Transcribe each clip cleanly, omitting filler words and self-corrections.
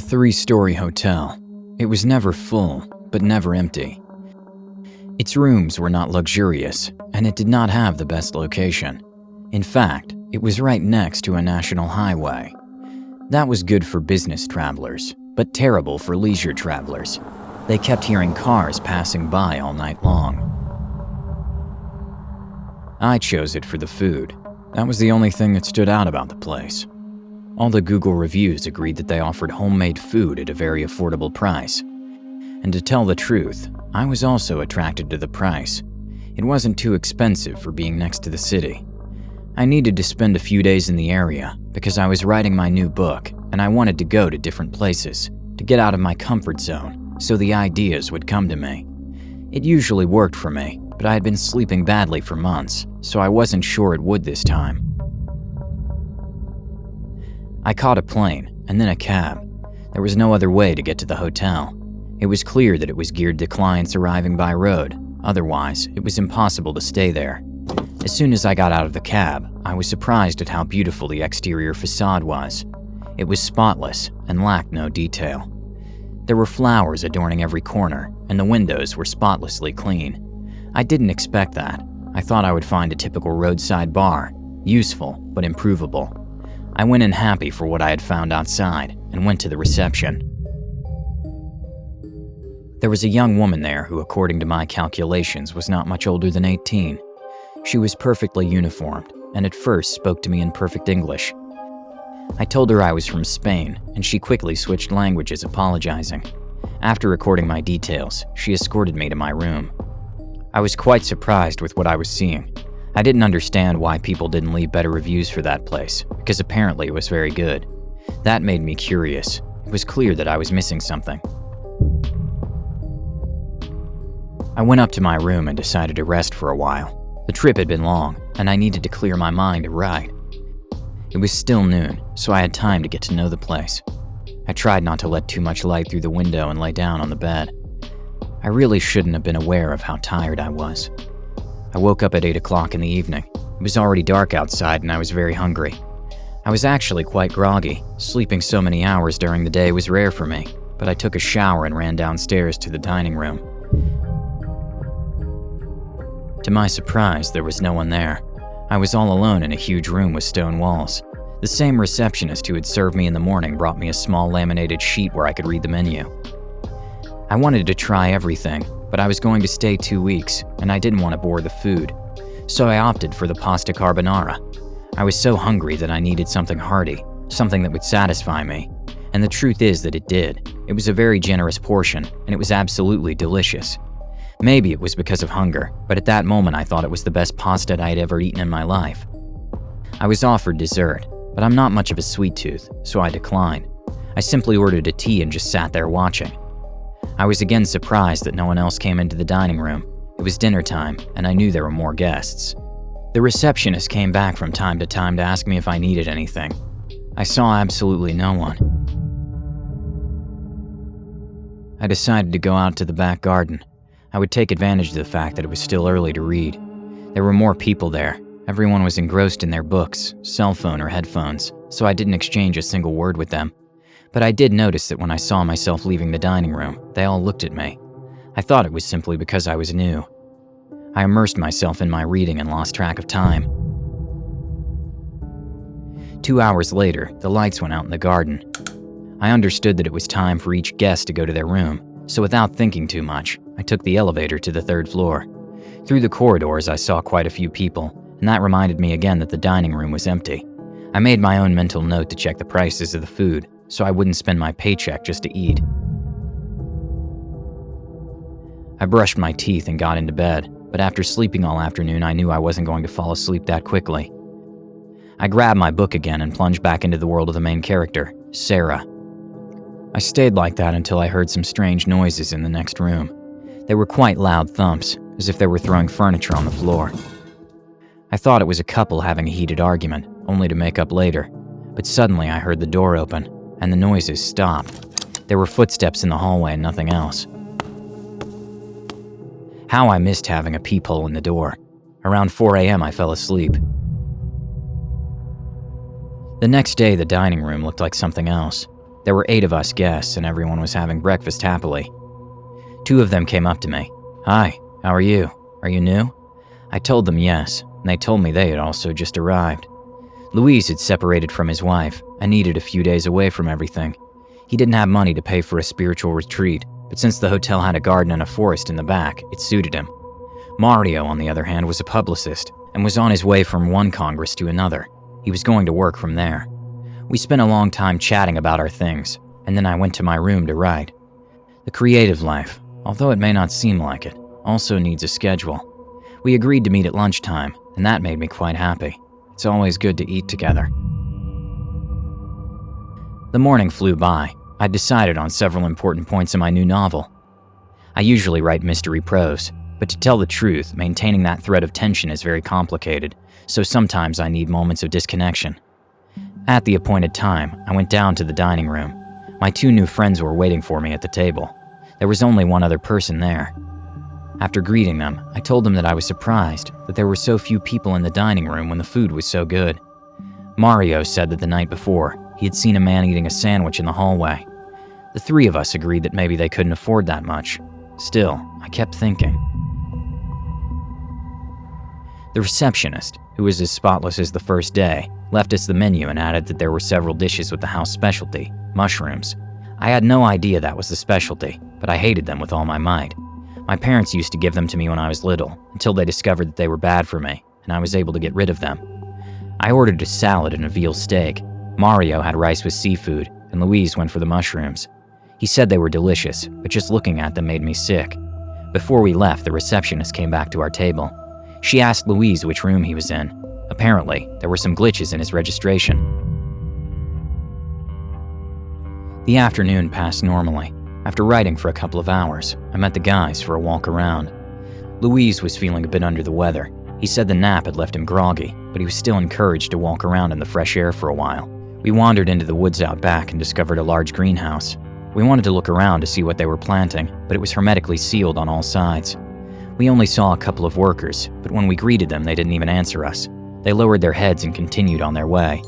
3-story hotel. It was never full, but never empty. Its rooms were not luxurious, and it did not have the best location. In fact, it was right next to a national highway. That was good for business travelers, but terrible for leisure travelers. They kept hearing cars passing by all night long. I chose it for the food. That was the only thing that stood out about the place. All the Google reviews agreed that they offered homemade food at a very affordable price. And to tell the truth, I was also attracted to the price. It wasn't too expensive for being next to the city. I needed to spend a few days in the area because I was writing my new book and I wanted to go to different places, to get out of my comfort zone so the ideas would come to me. It usually worked for me, but I had been sleeping badly for months, so I wasn't sure it would this time. I caught a plane and then a cab. There was no other way to get to the hotel. It was clear that it was geared to clients arriving by road. Otherwise, it was impossible to stay there. As soon as I got out of the cab, I was surprised at how beautiful the exterior facade was. It was spotless and lacked no detail. There were flowers adorning every corner, and the windows were spotlessly clean. I didn't expect that. I thought I would find a typical roadside bar, useful but improvable. I went in happy for what I had found outside and went to the reception. There was a young woman there who, according to my calculations, was not much older than 18. She was perfectly uniformed and at first spoke to me in perfect English. I told her I was from Spain, and she quickly switched languages, apologizing. After recording my details, she escorted me to my room. I was quite surprised with what I was seeing. I didn't understand why people didn't leave better reviews for that place, because apparently it was very good. That made me curious. It was clear that I was missing something. I went up to my room and decided to rest for a while. The trip had been long, and I needed to clear my mind to write. It was still noon, so I had time to get to know the place. I tried not to let too much light through the window and lay down on the bed. I really shouldn't have been aware of how tired I was. I woke up at 8 o'clock in the evening. It was already dark outside and I was very hungry. I was actually quite groggy. Sleeping so many hours during the day was rare for me, but I took a shower and ran downstairs to the dining room. To my surprise, there was no one there. I was all alone in a huge room with stone walls. The same receptionist who had served me in the morning brought me a small laminated sheet where I could read the menu. I wanted to try everything, but I was going to stay 2 weeks, and I didn't want to bore the food. So I opted for the pasta carbonara. I was so hungry that I needed something hearty, something that would satisfy me. And the truth is that it did. It was a very generous portion, and it was absolutely delicious. Maybe it was because of hunger, but at that moment I thought it was the best pasta I had ever eaten in my life. I was offered dessert, but I'm not much of a sweet tooth, so I declined. I simply ordered a tea and just sat there watching. I was again surprised that no one else came into the dining room. It was dinner time, and I knew there were more guests. The receptionist came back from time to ask me if I needed anything. I saw absolutely no one. I decided to go out to the back garden. I would take advantage of the fact that it was still early to read. There were more people there. Everyone was engrossed in their books, cell phone, or headphones, so I didn't exchange a single word with them. But I did notice that when I saw myself leaving the dining room, they all looked at me. I thought it was simply because I was new. I immersed myself in my reading and lost track of time. 2 hours later, the lights went out in the garden. I understood that it was time for each guest to go to their room, so without thinking too much, I took the elevator to the 3rd floor. Through the corridors, I saw quite a few people, and that reminded me again that the dining room was empty. I made my own mental note to check the prices of the food, so I wouldn't spend my paycheck just to eat. I brushed my teeth and got into bed, but after sleeping all afternoon, I knew I wasn't going to fall asleep that quickly. I grabbed my book again and plunged back into the world of the main character, Sarah. I stayed like that until I heard some strange noises in the next room. They were quite loud thumps, as if they were throwing furniture on the floor. I thought it was a couple having a heated argument, only to make up later, but suddenly I heard the door open, and the noises stopped. There were footsteps in the hallway and nothing else. How I missed having a peephole in the door. Around 4 a.m. I fell asleep. The next day, the dining room looked like something else. There were 8 of us guests, and everyone was having breakfast happily. 2 of them came up to me. "Hi, how are you? Are you new?" I told them yes, and they told me they had also just arrived. Luis had separated from his wife and needed a few days away from everything. He didn't have money to pay for a spiritual retreat, but since the hotel had a garden and a forest in the back, it suited him. Mario, on the other hand, was a publicist and was on his way from one congress to another. He was going to work from there. We spent a long time chatting about our things, and then I went to my room to write. The creative life, although it may not seem like it, also needs a schedule. We agreed to meet at lunchtime, and that made me quite happy. It's always good to eat together. The morning flew by. I'd decided on several important points in my new novel. I usually write mystery prose, but to tell the truth, maintaining that thread of tension is very complicated, so sometimes I need moments of disconnection. At the appointed time, I went down to the dining room. My 2 new friends were waiting for me at the table. There was only one other person there. After greeting them, I told them that I was surprised that there were so few people in the dining room when the food was so good. Mario said that the night before, he had seen a man eating a sandwich in the hallway. The 3 of us agreed that maybe they couldn't afford that much. Still, I kept thinking. The receptionist, who was as spotless as the first day, left us the menu and added that there were several dishes with the house specialty, mushrooms. I had no idea that was the specialty, but I hated them with all my might. My parents used to give them to me when I was little, until they discovered that they were bad for me, and I was able to get rid of them. I ordered a salad and a veal steak. Mario had rice with seafood, and Luis went for the mushrooms. He said they were delicious, but just looking at them made me sick. Before we left, the receptionist came back to our table. She asked Luis which room he was in. Apparently, there were some glitches in his registration. The afternoon passed normally. After writing for a couple of hours, I met the guys for a walk around. Luis was feeling a bit under the weather. He said the nap had left him groggy, but he was still encouraged to walk around in the fresh air for a while. We wandered into the woods out back and discovered a large greenhouse. We wanted to look around to see what they were planting, but it was hermetically sealed on all sides. We only saw a couple of workers, but when we greeted them, they didn't even answer us. They lowered their heads and continued on their way.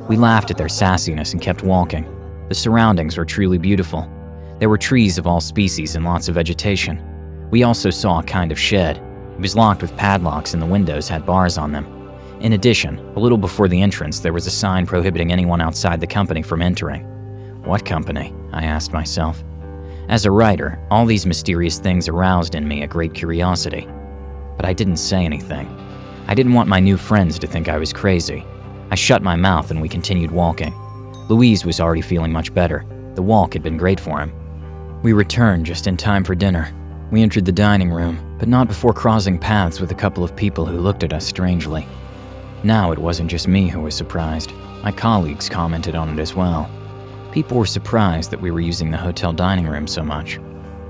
We laughed at their sassiness and kept walking. The surroundings were truly beautiful. There were trees of all species and lots of vegetation. We also saw a kind of shed. It was locked with padlocks and the windows had bars on them. In addition, a little before the entrance, there was a sign prohibiting anyone outside the company from entering. What company? I asked myself. As a writer, all these mysterious things aroused in me a great curiosity. But I didn't say anything. I didn't want my new friends to think I was crazy. I shut my mouth and we continued walking. Luis was already feeling much better. The walk had been great for him. We returned just in time for dinner. We entered the dining room, but not before crossing paths with a couple of people who looked at us strangely. Now it wasn't just me who was surprised. My colleagues commented on it as well. People were surprised that we were using the hotel dining room so much.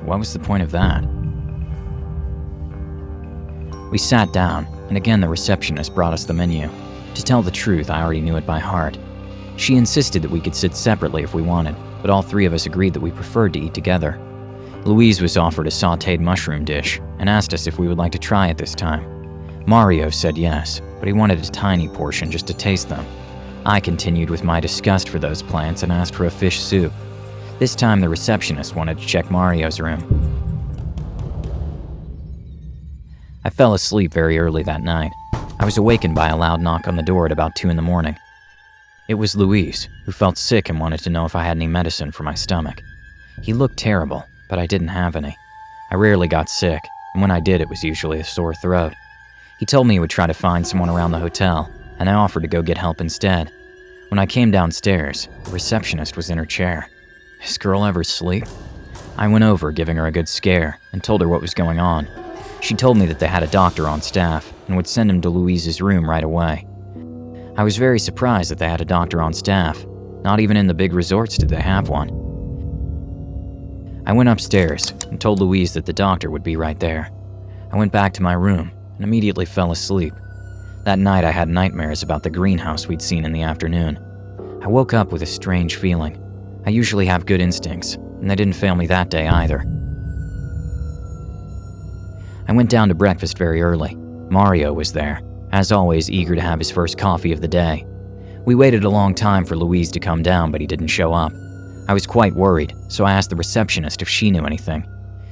What was the point of that? We sat down, and again the receptionist brought us the menu. To tell the truth, I already knew it by heart. She insisted that we could sit separately if we wanted, but all 3 of us agreed that we preferred to eat together. Louise was offered a sautéed mushroom dish and asked us if we would like to try it this time. Mario said yes, but he wanted a tiny portion just to taste them. I continued with my disgust for those plants and asked for a fish soup. This time the receptionist wanted to check Mario's room. I fell asleep very early that night. I was awakened by a loud knock on the door at about 2 a.m. It was Luis, who felt sick and wanted to know if I had any medicine for my stomach. He looked terrible, but I didn't have any. I rarely got sick, and when I did, it was usually a sore throat. He told me he would try to find someone around the hotel, and I offered to go get help instead. When I came downstairs, the receptionist was in her chair. This girl ever sleep? I went over, giving her a good scare, and told her what was going on. She told me that they had a doctor on staff and would send him to Louise's room right away. I was very surprised that they had a doctor on staff. Not even in the big resorts did they have one. I went upstairs and told Louise that the doctor would be right there. I went back to my room and immediately fell asleep. That night I had nightmares about the greenhouse we'd seen in the afternoon. I woke up with a strange feeling. I usually have good instincts, and they didn't fail me that day either. I went down to breakfast very early. Mario was there, as always eager to have his first coffee of the day. We waited a long time for Louise to come down, but he didn't show up. I was quite worried, so I asked the receptionist if she knew anything.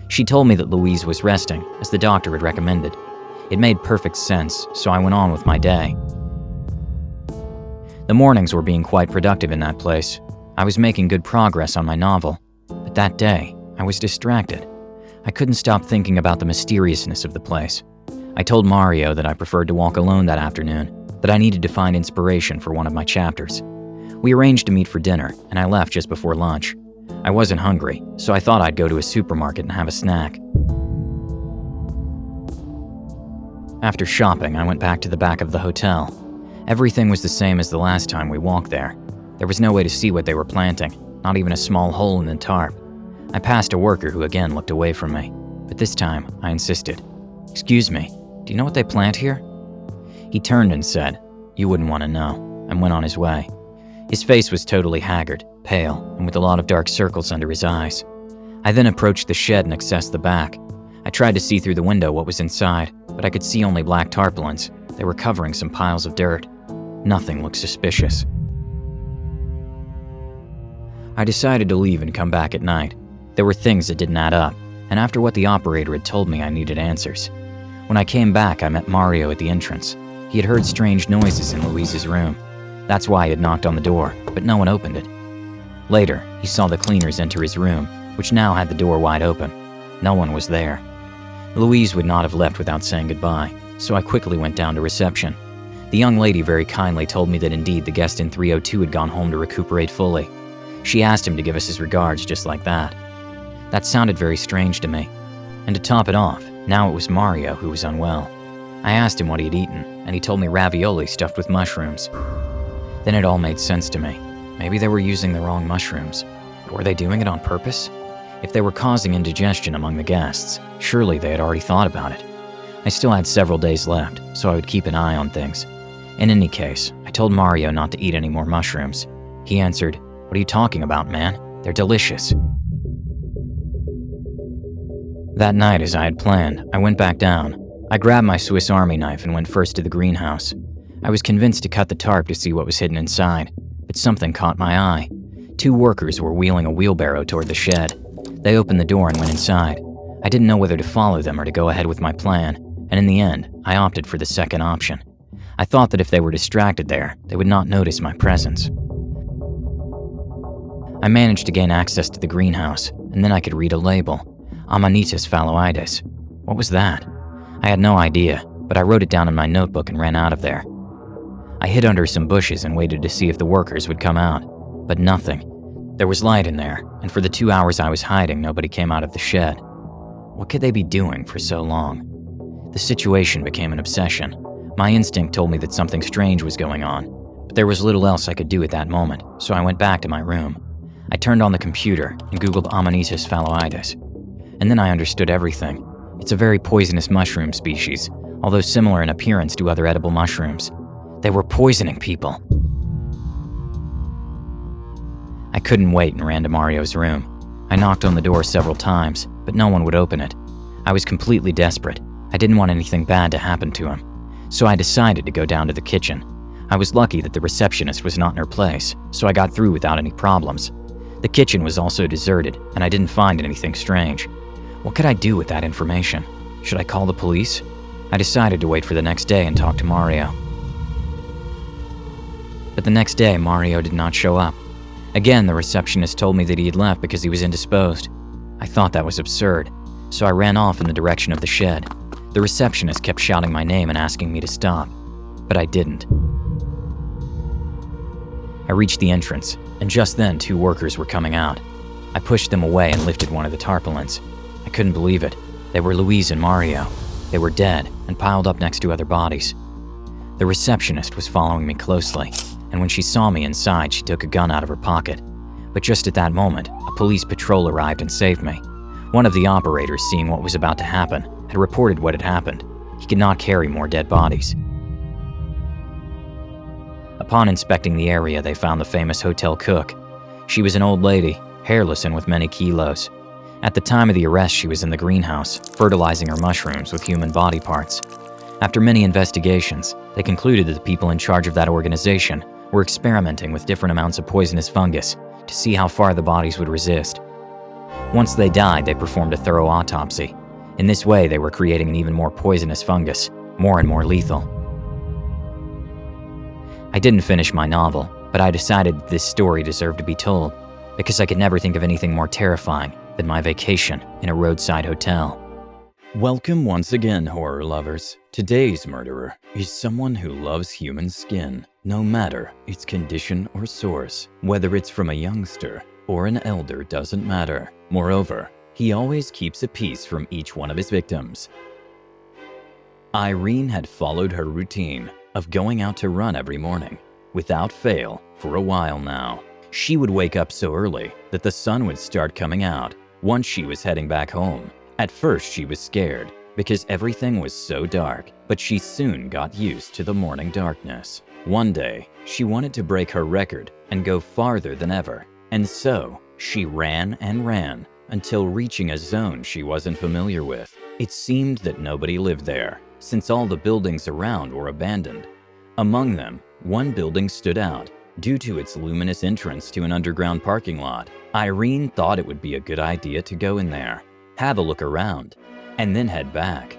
She told me that Louise was resting, as the doctor had recommended. It made perfect sense, so I went on with my day. The mornings were being quite productive in that place. I was making good progress on my novel, but that day, I was distracted. I couldn't stop thinking about the mysteriousness of the place. I told Mario that I preferred to walk alone that afternoon, that I needed to find inspiration for one of my chapters. We arranged to meet for dinner, and I left just before lunch. I wasn't hungry, so I thought I'd go to a supermarket and have a snack. After shopping, I went back to the back of the hotel. Everything was the same as the last time we walked there. There was no way to see what they were planting, not even a small hole in the tarp. I passed a worker who again looked away from me, but this time I insisted. "Excuse me, do you know what they plant here?" He turned and said, "You wouldn't want to know," and went on his way. His face was totally haggard, pale, and with a lot of dark circles under his eyes. I then approached the shed and accessed the back. I tried to see through the window what was inside, but I could see only black tarpaulins. They were covering some piles of dirt. Nothing looked suspicious. I decided to leave and come back at night. There were things that didn't add up, and after what the operator had told me, I needed answers. When I came back, I met Mario at the entrance. He had heard strange noises in Louise's room. That's why he had knocked on the door, but no one opened it. Later, he saw the cleaners enter his room, which now had the door wide open. No one was there. Louise would not have left without saying goodbye, so I quickly went down to reception. The young lady very kindly told me that indeed the guest in 302 had gone home to recuperate fully. She asked him to give us his regards just like that. That sounded very strange to me. And to top it off, now it was Mario who was unwell. I asked him what he had eaten, and he told me ravioli stuffed with mushrooms. Then it all made sense to me. Maybe they were using the wrong mushrooms. Or were they doing it on purpose? If they were causing indigestion among the guests, surely they had already thought about it. I still had several days left, so I would keep an eye on things. In any case, I told Mario not to eat any more mushrooms. He answered, "What are you talking about, man? They're delicious." That night, as I had planned, I went back down. I grabbed my Swiss Army knife and went first to the greenhouse. I was convinced to cut the tarp to see what was hidden inside, but something caught my eye. 2 workers were wheeling a wheelbarrow toward the shed. They opened the door and went inside. I didn't know whether to follow them or to go ahead with my plan, and in the end, I opted for the second option. I thought that if they were distracted there, they would not notice my presence. I managed to gain access to the greenhouse, and then I could read a label, Acquaintances phalloides. What was that? I had no idea, but I wrote it down in my notebook and ran out of there. I hid under some bushes and waited to see if the workers would come out, but nothing. There was light in there, and for the 2 hours I was hiding, nobody came out of the shed. What could they be doing for so long? The situation became an obsession. My instinct told me that something strange was going on, but there was little else I could do at that moment, so I went back to my room. I turned on the computer and Googled Acquaintances phalloides, and then I understood everything. It's a very poisonous mushroom species, although similar in appearance to other edible mushrooms. They were poisoning people. I couldn't wait and ran to Mario's room. I knocked on the door several times, but no one would open it. I was completely desperate. I didn't want anything bad to happen to him, so I decided to go down to the kitchen. I was lucky that the receptionist was not in her place, so I got through without any problems. The kitchen was also deserted, and I didn't find anything strange. What could I do with that information? Should I call the police? I decided to wait for the next day and talk to Mario. But the next day, Mario did not show up. Again, the receptionist told me that he had left because he was indisposed. I thought that was absurd, so I ran off in the direction of the shed. The receptionist kept shouting my name and asking me to stop, but I didn't. I reached the entrance, and just then 2 workers were coming out. I pushed them away and lifted one of the tarpaulins. I couldn't believe it. They were Louise and Mario. They were dead and piled up next to other bodies. The receptionist was following me closely, and when she saw me inside, she took a gun out of her pocket. But just at that moment, a police patrol arrived and saved me. One of the operators, seeing what was about to happen, had reported what had happened. He could not carry more dead bodies. Upon inspecting the area, they found the famous hotel cook. She was an old lady, hairless and with many kilos. At the time of the arrest, she was in the greenhouse, fertilizing her mushrooms with human body parts. After many investigations, they concluded that the people in charge of that organization were experimenting with different amounts of poisonous fungus to see how far the bodies would resist. Once they died, they performed a thorough autopsy. In this way, they were creating an even more poisonous fungus, more and more lethal. I didn't finish my novel, but I decided this story deserved to be told because I could never think of anything more terrifying than my vacation in a roadside hotel. Welcome once again, horror lovers. Today's murderer is someone who loves human skin, no matter its condition or source. Whether it's from a youngster or an elder doesn't matter. Moreover, he always keeps a piece from each one of his victims. Irene had followed her routine of going out to run every morning, without fail, for a while now. She would wake up so early that the sun would start coming out once she was heading back home. At first, she was scared because everything was so dark, but she soon got used to the morning darkness. One day, she wanted to break her record and go farther than ever, and so she ran and ran until reaching a zone she wasn't familiar with. It seemed that nobody lived there, since all the buildings around were abandoned. Among them, one building stood out due to its luminous entrance to an underground parking lot. Irene thought it would be a good idea to go in there, have a look around, and then head back.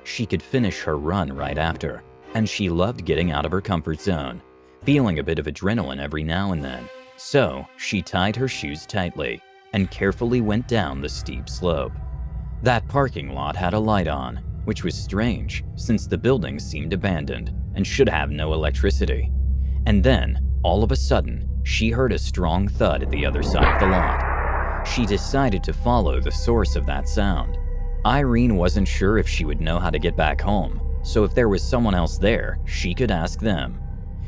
She could finish her run right after, and she loved getting out of her comfort zone, feeling a bit of adrenaline every now and then. So she tied her shoes tightly and carefully went down the steep slope. That parking lot had a light on, which was strange since the building seemed abandoned and should have no electricity. And then, all of a sudden, she heard a strong thud at the other side of the lot. She decided to follow the source of that sound. Irene wasn't sure if she would know how to get back home, so if there was someone else there, she could ask them.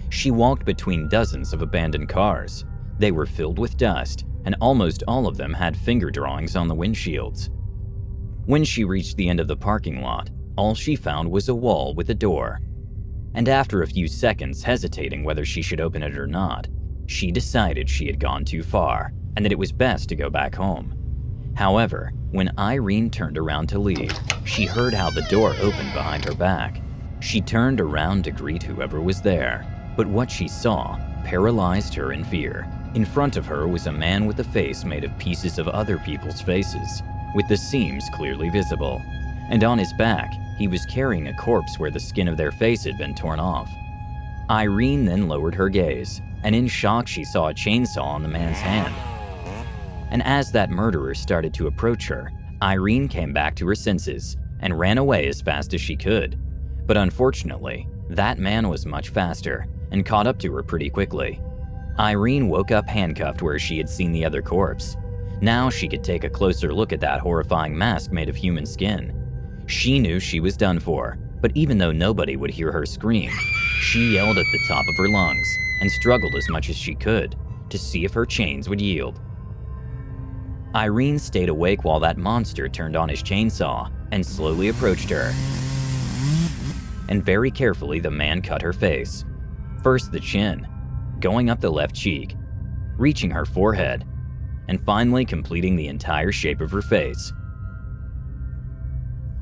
She walked between dozens of abandoned cars. They were filled with dust, and almost all of them had finger drawings on the windshields. When she reached the end of the parking lot, all she found was a wall with a door. And after a few seconds hesitating whether she should open it or not, she decided she had gone too far and that it was best to go back home. However, when Irene turned around to leave, she heard how the door opened behind her back. She turned around to greet whoever was there, but what she saw paralyzed her in fear. In front of her was a man with a face made of pieces of other people's faces, with the seams clearly visible, and on his back, he was carrying a corpse where the skin of their face had been torn off. Irene then lowered her gaze, and in shock she saw a chainsaw on the man's hand. And as that murderer started to approach her, Irene came back to her senses and ran away as fast as she could. But unfortunately, that man was much faster and caught up to her pretty quickly. Irene woke up handcuffed where she had seen the other corpse. Now she could take a closer look at that horrifying mask made of human skin. She knew she was done for, but even though nobody would hear her scream, she yelled at the top of her lungs and struggled as much as she could to see if her chains would yield. Irene stayed awake while that monster turned on his chainsaw and slowly approached her. And very carefully, the man cut her face. First the chin, going up the left cheek, reaching her forehead, and finally completing the entire shape of her face.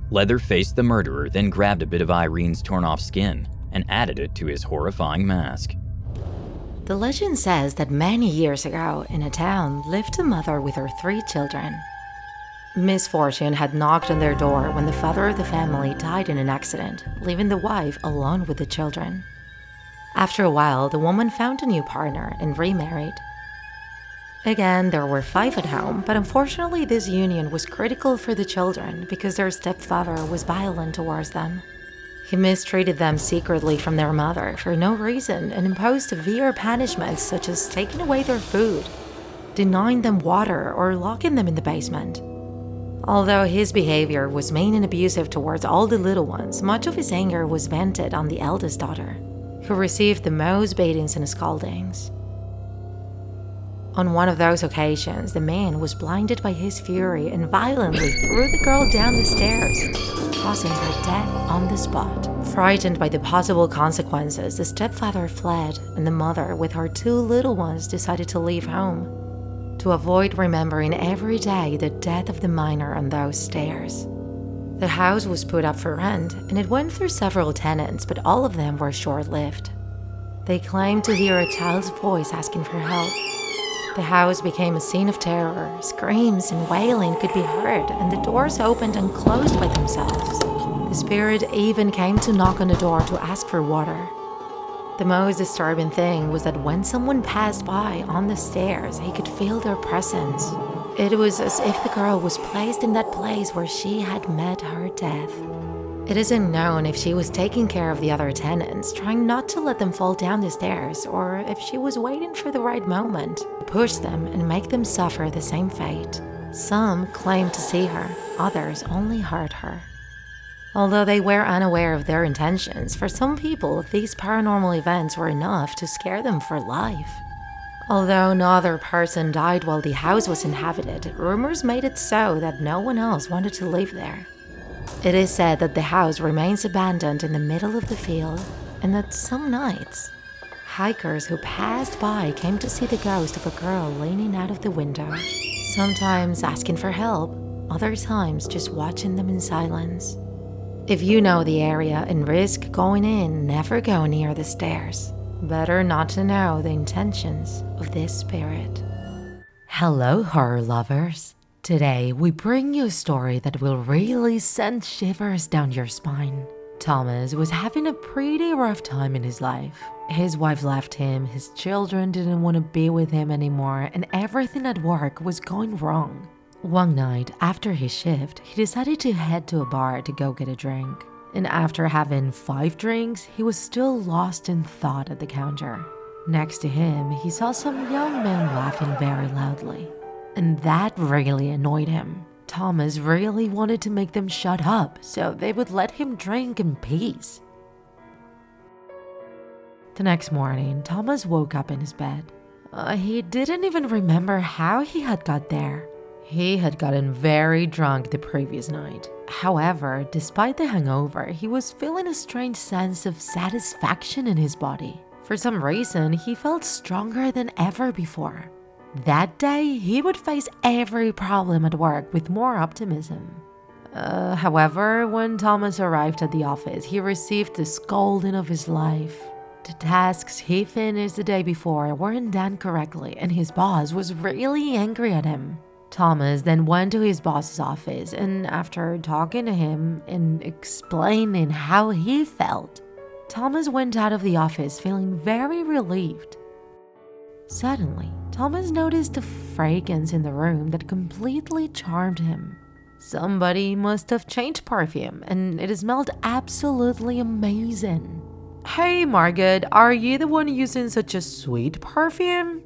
Leather faced the murderer, then grabbed a bit of Irene's torn off skin and added it to his horrifying mask. The legend says that many years ago, in a town, lived a mother with her 3 children. Misfortune had knocked on their door when the father of the family died in an accident, leaving the wife alone with the children. After a while, the woman found a new partner and remarried. Again, there were 5 at home, but unfortunately this union was critical for the children because their stepfather was violent towards them. He mistreated them secretly from their mother for no reason and imposed severe punishments such as taking away their food, denying them water, or locking them in the basement. Although his behavior was mean and abusive towards all the little ones, much of his anger was vented on the eldest daughter, who received the most beatings and scoldings. On one of those occasions, the man was blinded by his fury and violently threw the girl down the stairs, causing her death on the spot. Frightened by the possible consequences, the stepfather fled, and the mother, with her 2 little ones, decided to leave home to avoid remembering every day the death of the minor on those stairs. The house was put up for rent, and it went through several tenants, but all of them were short-lived. They claimed to hear a child's voice asking for help, The house became a scene of terror. Screams and wailing could be heard, and the doors opened and closed by themselves. The spirit even came to knock on the door to ask for water. The most disturbing thing was that when someone passed by on the stairs, he could feel their presence. It was as if the girl was placed in that place where she had met her death. It isn't known if she was taking care of the other tenants, trying not to let them fall down the stairs, or if she was waiting for the right moment to push them and make them suffer the same fate. Some claimed to see her, others only heard her. Although they were unaware of their intentions, for some people, these paranormal events were enough to scare them for life. Although no other person died while the house was inhabited, rumors made it so that no one else wanted to live there. It is said that the house remains abandoned in the middle of the field, and that some nights, hikers who passed by came to see the ghost of a girl leaning out of the window, sometimes asking for help, other times just watching them in silence. If you know the area and risk going in, never go near the stairs. Better not to know the intentions of this spirit. Hello, horror lovers. Today, we bring you a story that will really send shivers down your spine. Thomas was having a pretty rough time in his life. His wife left him, his children didn't want to be with him anymore, and everything at work was going wrong. One night, after his shift, he decided to head to a bar to go get a drink. And after having 5 drinks, he was still lost in thought at the counter. Next to him, he saw some young men laughing very loudly. And that really annoyed him. Thomas really wanted to make them shut up so they would let him drink in peace. The next morning, Thomas woke up in his bed. He didn't even remember how he had got there. He had gotten very drunk the previous night. However, despite the hangover, he was feeling a strange sense of satisfaction in his body. For some reason, he felt stronger than ever before. That day, he would face every problem at work with more optimism. However, when Thomas arrived at the office, he received the scolding of his life. The tasks he finished the day before weren't done correctly, and his boss was really angry at him. Thomas then went to his boss's office, and after talking to him and explaining how he felt, Thomas went out of the office feeling very relieved. Suddenly, Thomas noticed a fragrance in the room that completely charmed him. Somebody must have changed perfume, and it smelled absolutely amazing. "Hey Margaret, are you the one using such a sweet perfume?"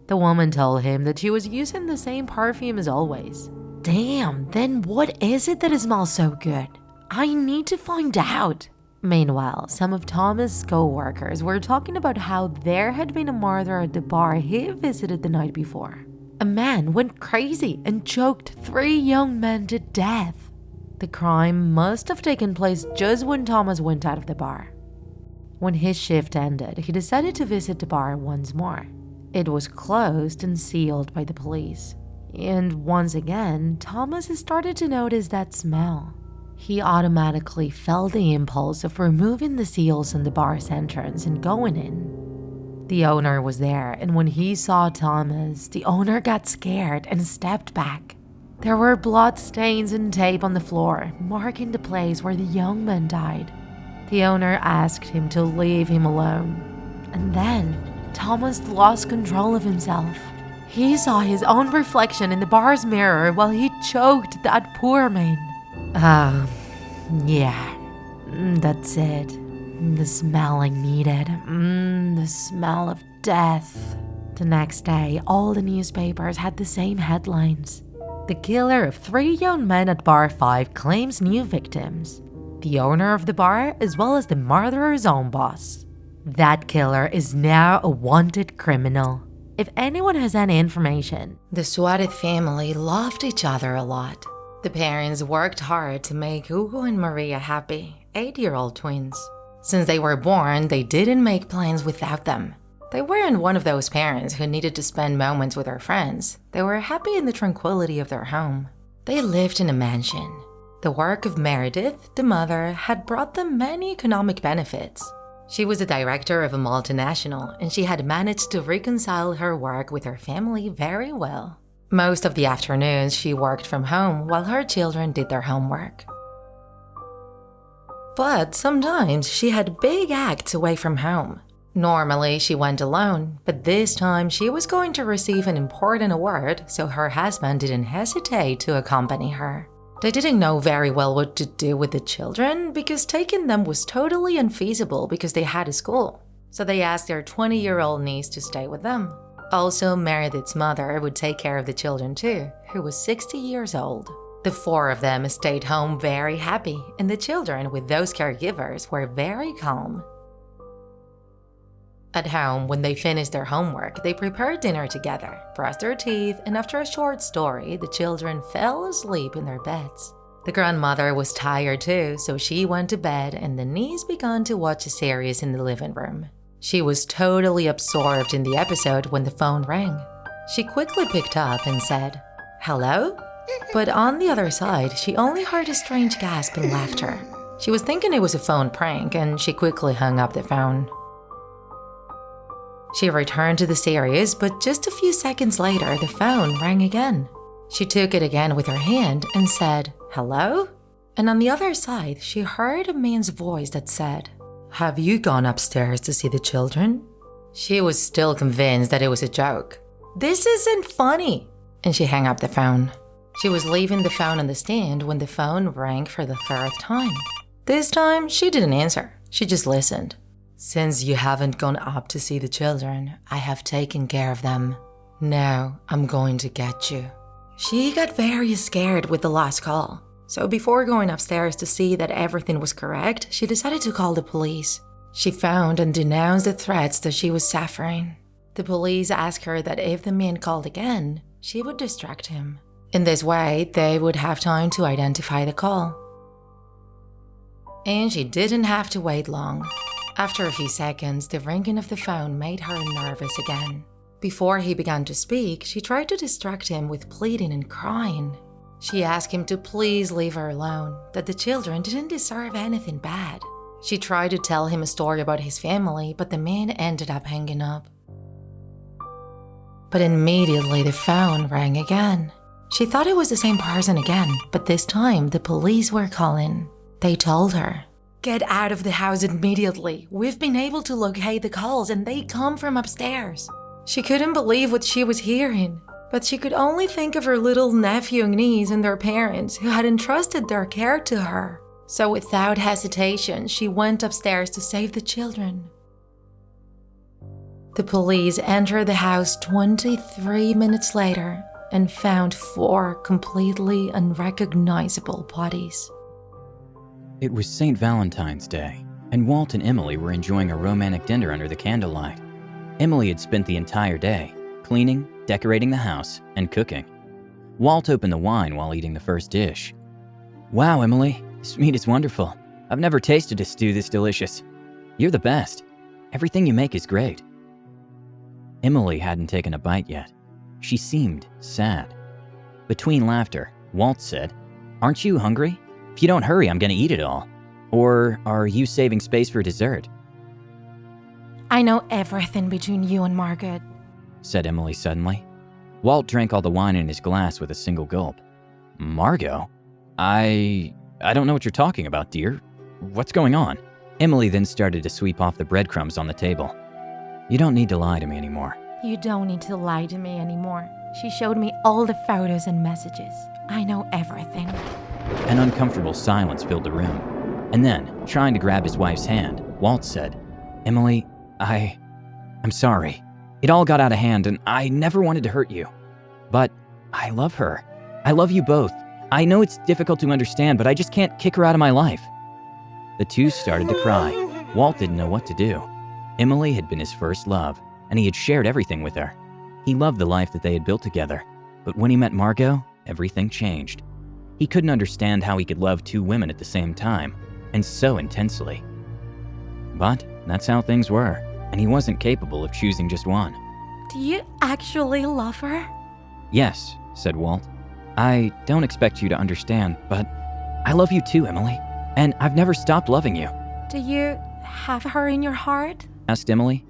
The woman told him that she was using the same perfume as always. "Damn, then what is it that smells so good? I need to find out." Meanwhile, some of Thomas' co-workers were talking about how there had been a murder at the bar he visited the night before. A man went crazy and choked 3 young men to death. The crime must have taken place just when Thomas went out of the bar. When his shift ended, he decided to visit the bar once more. It was closed and sealed by the police. And once again, Thomas started to notice that smell. He automatically felt the impulse of removing the seals on the bar's entrance and going in. The owner was there, and when he saw Thomas, the owner got scared and stepped back. There were blood stains and tape on the floor, marking the place where the young man died. The owner asked him to leave him alone. And then, Thomas lost control of himself. He saw his own reflection in the bar's mirror while he choked that poor man. Yeah, that's it. The smell I needed. The smell of death. The next day, all the newspapers had the same headlines. The killer of 3 young men at Bar 5 claims new victims. The owner of the bar, as well as the murderer's own boss. That killer is now a wanted criminal. If anyone has any information. The Suarez family loved each other a lot. The parents worked hard to make Hugo and Maria happy, 8-year-old twins. Since they were born, they didn't make plans without them. They weren't one of those parents who needed to spend moments with their friends. They were happy in the tranquility of their home. They lived in a mansion. The work of Meredith, the mother, had brought them many economic benefits. She was the director of a multinational, and she had managed to reconcile her work with her family very well. Most of the afternoons, she worked from home while her children did their homework. But sometimes she had big acts away from home. Normally, she went alone, but this time she was going to receive an important award, so her husband didn't hesitate to accompany her. They didn't know very well what to do with the children because taking them was totally unfeasible because they had a school. So they asked their 20-year-old niece to stay with them. Also, Meredith's mother would take care of the children too, who was 60 years old. The four of them stayed home very happy, and the children with those caregivers were very calm. At home, when they finished their homework, they prepared dinner together, brushed their teeth, and after a short story, the children fell asleep in their beds. The grandmother was tired too, so she went to bed and the niece began to watch a series in the living room. She was totally absorbed in the episode when the phone rang. She quickly picked up and said, "Hello?" But on the other side, she only heard a strange gasp and laughter. She was thinking it was a phone prank and she quickly hung up the phone. She returned to the series, but just a few seconds later, the phone rang again. She took it again with her hand and said, "Hello?" And on the other side, she heard a man's voice that said, "Have you gone upstairs to see the children?" She was still convinced that it was a joke. "This isn't funny!" And she hung up the phone. She was leaving the phone on the stand when the phone rang for the third time. This time, she didn't answer. She just listened. "Since you haven't gone up to see the children, I have taken care of them. Now I'm going to get you." She got very scared with the last call. So before going upstairs to see that everything was correct, she decided to call the police. She found and denounced the threats that she was suffering. The police asked her that if the man called again, she would distract him. In this way, they would have time to identify the call. And she didn't have to wait long. After a few seconds, the ringing of the phone made her nervous again. Before he began to speak, she tried to distract him with pleading and crying. She asked him to please leave her alone, that the children didn't deserve anything bad. She tried to tell him a story about his family, but the man ended up hanging up. But immediately the phone rang again. She thought it was the same person again, but this time the police were calling. They told her, "Get out of the house immediately. We've been able to locate the calls and they come from upstairs." She couldn't believe what she was hearing, but she could only think of her little nephew and niece and their parents who had entrusted their care to her. So without hesitation, she went upstairs to save the children. The police entered the house 23 minutes later and found 4 completely unrecognizable bodies. It was St. Valentine's Day, and Walt and Emily were enjoying a romantic dinner under the candlelight. Emily had spent the entire day cleaning, decorating the house, and cooking. Walt opened the wine while eating the first dish. "Wow, Emily, this meat is wonderful. I've never tasted a stew this delicious. You're the best. Everything you make is great." Emily hadn't taken a bite yet. She seemed sad. Between laughter, Walt said, "Aren't you hungry? If you don't hurry, I'm going to eat it all. Or are you saving space for dessert?" "I know everything between you and Margaret," said Emily suddenly. Walt drank all the wine in his glass with a single gulp. "Margot? I don't know what you're talking about, dear. What's going on?" Emily then started to sweep off the breadcrumbs on the table. "You don't need to lie to me anymore." "You don't need to lie to me anymore. She showed me all the photos and messages. I know everything." An uncomfortable silence filled the room. And then, trying to grab his wife's hand, Walt said, "Emily, I'm sorry. It all got out of hand and I never wanted to hurt you. But I love her. I love you both. I know it's difficult to understand, but I just can't kick her out of my life." The two started to cry. Walt didn't know what to do. Emily had been his first love, and he had shared everything with her. He loved the life that they had built together. But when he met Margot, everything changed. He couldn't understand how he could love 2 women at the same time, and so intensely. But that's how things were, and he wasn't capable of choosing just one. "Do you actually love her?" "Yes," said Walt. "I don't expect you to understand, but I love you too, Emily, and I've never stopped loving you." "Do you have her in your heart? asked Emily.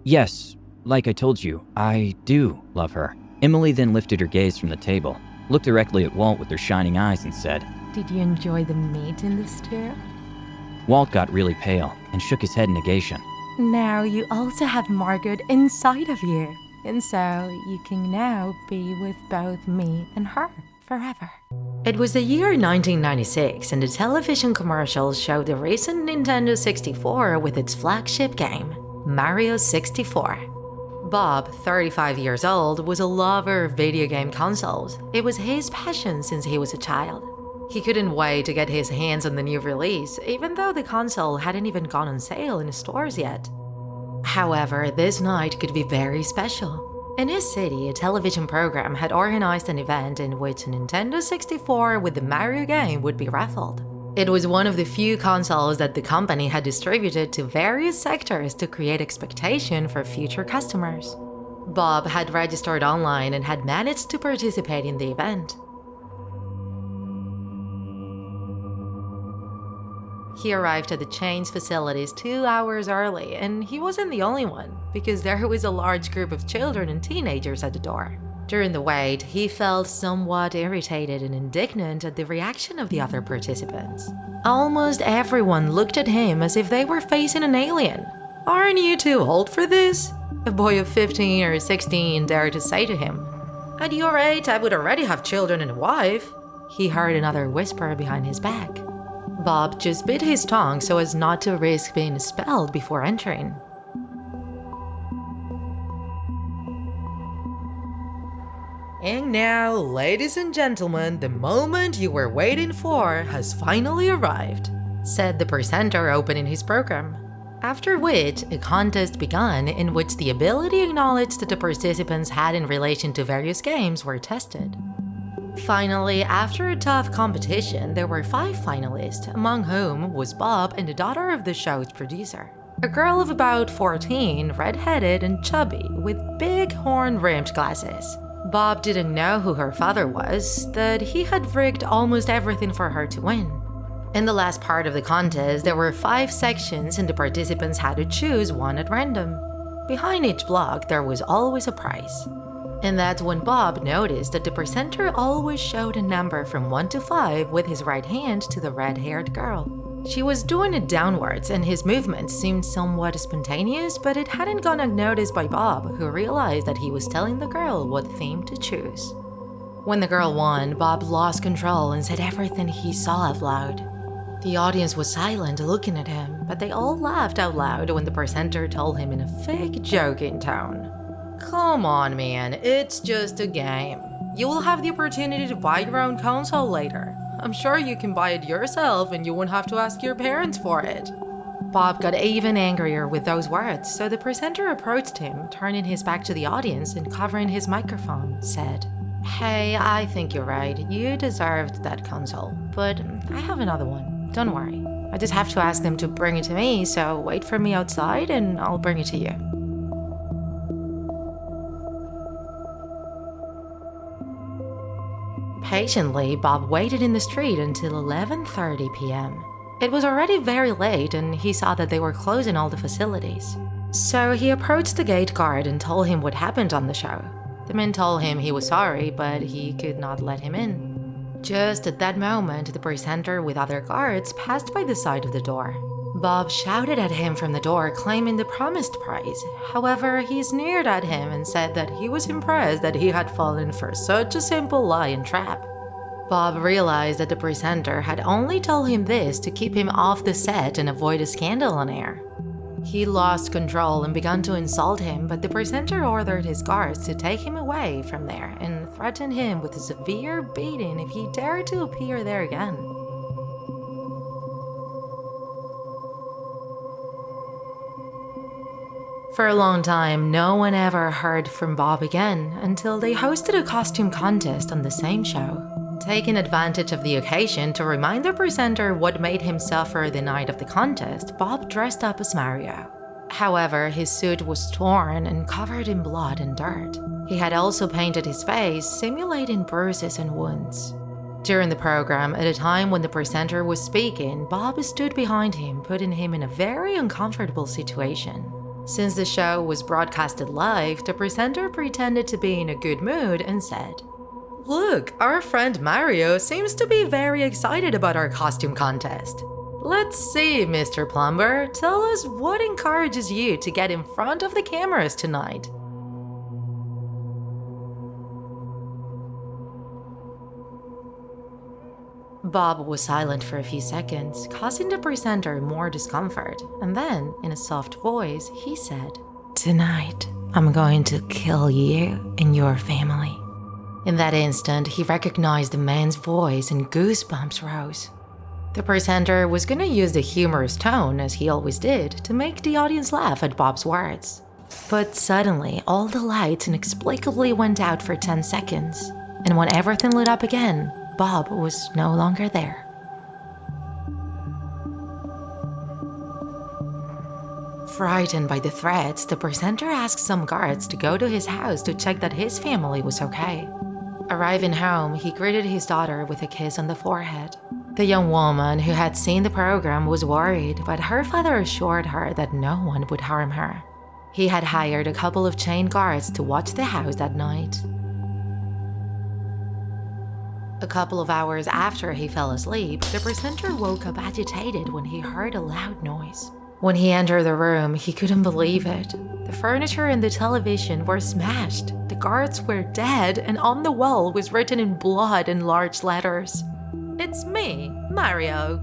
Yes, like I told you, I do love her. Emily then lifted her gaze from the table, looked directly at Walt with her shining eyes and said, Did you enjoy the meat in the stew? Walt got really pale and shook his head in negation. Now you also have Margot inside of you. And so you can now be with both me and her forever. It was the year 1996 and the television commercials showed the recent Nintendo 64 with its flagship game, Mario 64. Bob, 35 years old, was a lover of video game consoles. It was his passion since he was a child. He couldn't wait to get his hands on the new release, even though the console hadn't even gone on sale in stores yet. However, this night could be very special. In his city, a television program had organized an event in which a Nintendo 64 with the Mario game would be raffled. It was one of the few consoles that the company had distributed to various sectors to create expectation for future customers. Bob had registered online and had managed to participate in the event. He arrived at the chain's facilities 2 hours early, and he wasn't the only one, because there was a large group of children and teenagers at the door. During the wait, he felt somewhat irritated and indignant at the reaction of the other participants. Almost everyone looked at him as if they were facing an alien. "Aren't you too old for this?" a boy of 15 or 16 dared to say to him. "At your age, I would already have children and a wife," he heard another whisper behind his back. Bob just bit his tongue so as not to risk being expelled before entering. And now, ladies and gentlemen, the moment you were waiting for has finally arrived, said the presenter opening his program. After which, a contest began in which the ability acknowledged that the participants had in relation to various games were tested. Finally, after a tough competition, there were 5 finalists, among whom was Bob and the daughter of the show's producer. A girl of about 14, red-headed and chubby, with big horn-rimmed glasses. Bob didn't know who her father was, that he had rigged almost everything for her to win. In the last part of the contest, there were 5 sections and the participants had to choose one at random. Behind each block, there was always a prize. And that's when Bob noticed that the presenter always showed a number from 1 to 5 with his right hand to the red-haired girl. She was doing it downwards and his movements seemed somewhat spontaneous, but it hadn't gone unnoticed by Bob, who realized that he was telling the girl what theme to choose. When the girl won, Bob lost control and said everything he saw out loud. The audience was silent looking at him, but they all laughed out loud when the presenter told him in a fake joking tone. "Come on, man, it's just a game. You will have the opportunity to buy your own console later. I'm sure you can buy it yourself and you won't have to ask your parents for it." Bob got even angrier with those words, so the presenter approached him, turning his back to the audience and covering his microphone, said, "Hey, I think you're right. You deserved that console, but I have another one. Don't worry. I just have to ask them to bring it to me, so wait for me outside and I'll bring it to you." Patiently, Bob waited in the street until 11:30 p.m. It was already very late and he saw that they were closing all the facilities. So he approached the gate guard and told him what happened on the show. The man told him he was sorry, but he could not let him in. Just at that moment, the presenter with other guards passed by the side of the door. Bob shouted at him from the door, claiming the promised prize. However, he sneered at him and said that he was impressed that he had fallen for such a simple lie and trap. Bob realized that the presenter had only told him this to keep him off the set and avoid a scandal on air. He lost control and began to insult him, but the presenter ordered his guards to take him away from there and threatened him with a severe beating if he dared to appear there again. For a long time, no one ever heard from Bob again until they hosted a costume contest on the same show. Taking advantage of the occasion to remind the presenter what made him suffer the night of the contest, Bob dressed up as Mario. However, his suit was torn and covered in blood and dirt. He had also painted his face, simulating bruises and wounds. During the program, at a time when the presenter was speaking, Bob stood behind him, putting him in a very uncomfortable situation. Since the show was broadcasted live, the presenter pretended to be in a good mood and said, "Look, our friend Mario seems to be very excited about our costume contest. Let's see, Mr. Plumber, tell us what encourages you to get in front of the cameras tonight." Bob was silent for a few seconds, causing the presenter more discomfort, and then, in a soft voice, he said, "Tonight, I'm going to kill you and your family." In that instant, he recognized the man's voice and goosebumps rose. The presenter was going to use the humorous tone, as he always did, to make the audience laugh at Bob's words. But suddenly, all the lights inexplicably went out for 10 seconds, and when everything lit up again, Bob was no longer there. Frightened by the threats, the presenter asked some guards to go to his house to check that his family was okay. Arriving home, he greeted his daughter with a kiss on the forehead. The young woman who had seen the program was worried, but her father assured her that no one would harm her. He had hired a couple of chained guards to watch the house that night. A couple of hours after he fell asleep, the presenter woke up agitated when he heard a loud noise. When he entered the room, he couldn't believe it. The furniture and the television were smashed, the guards were dead, and on the wall was written in blood in large letters, "It's me, Mario."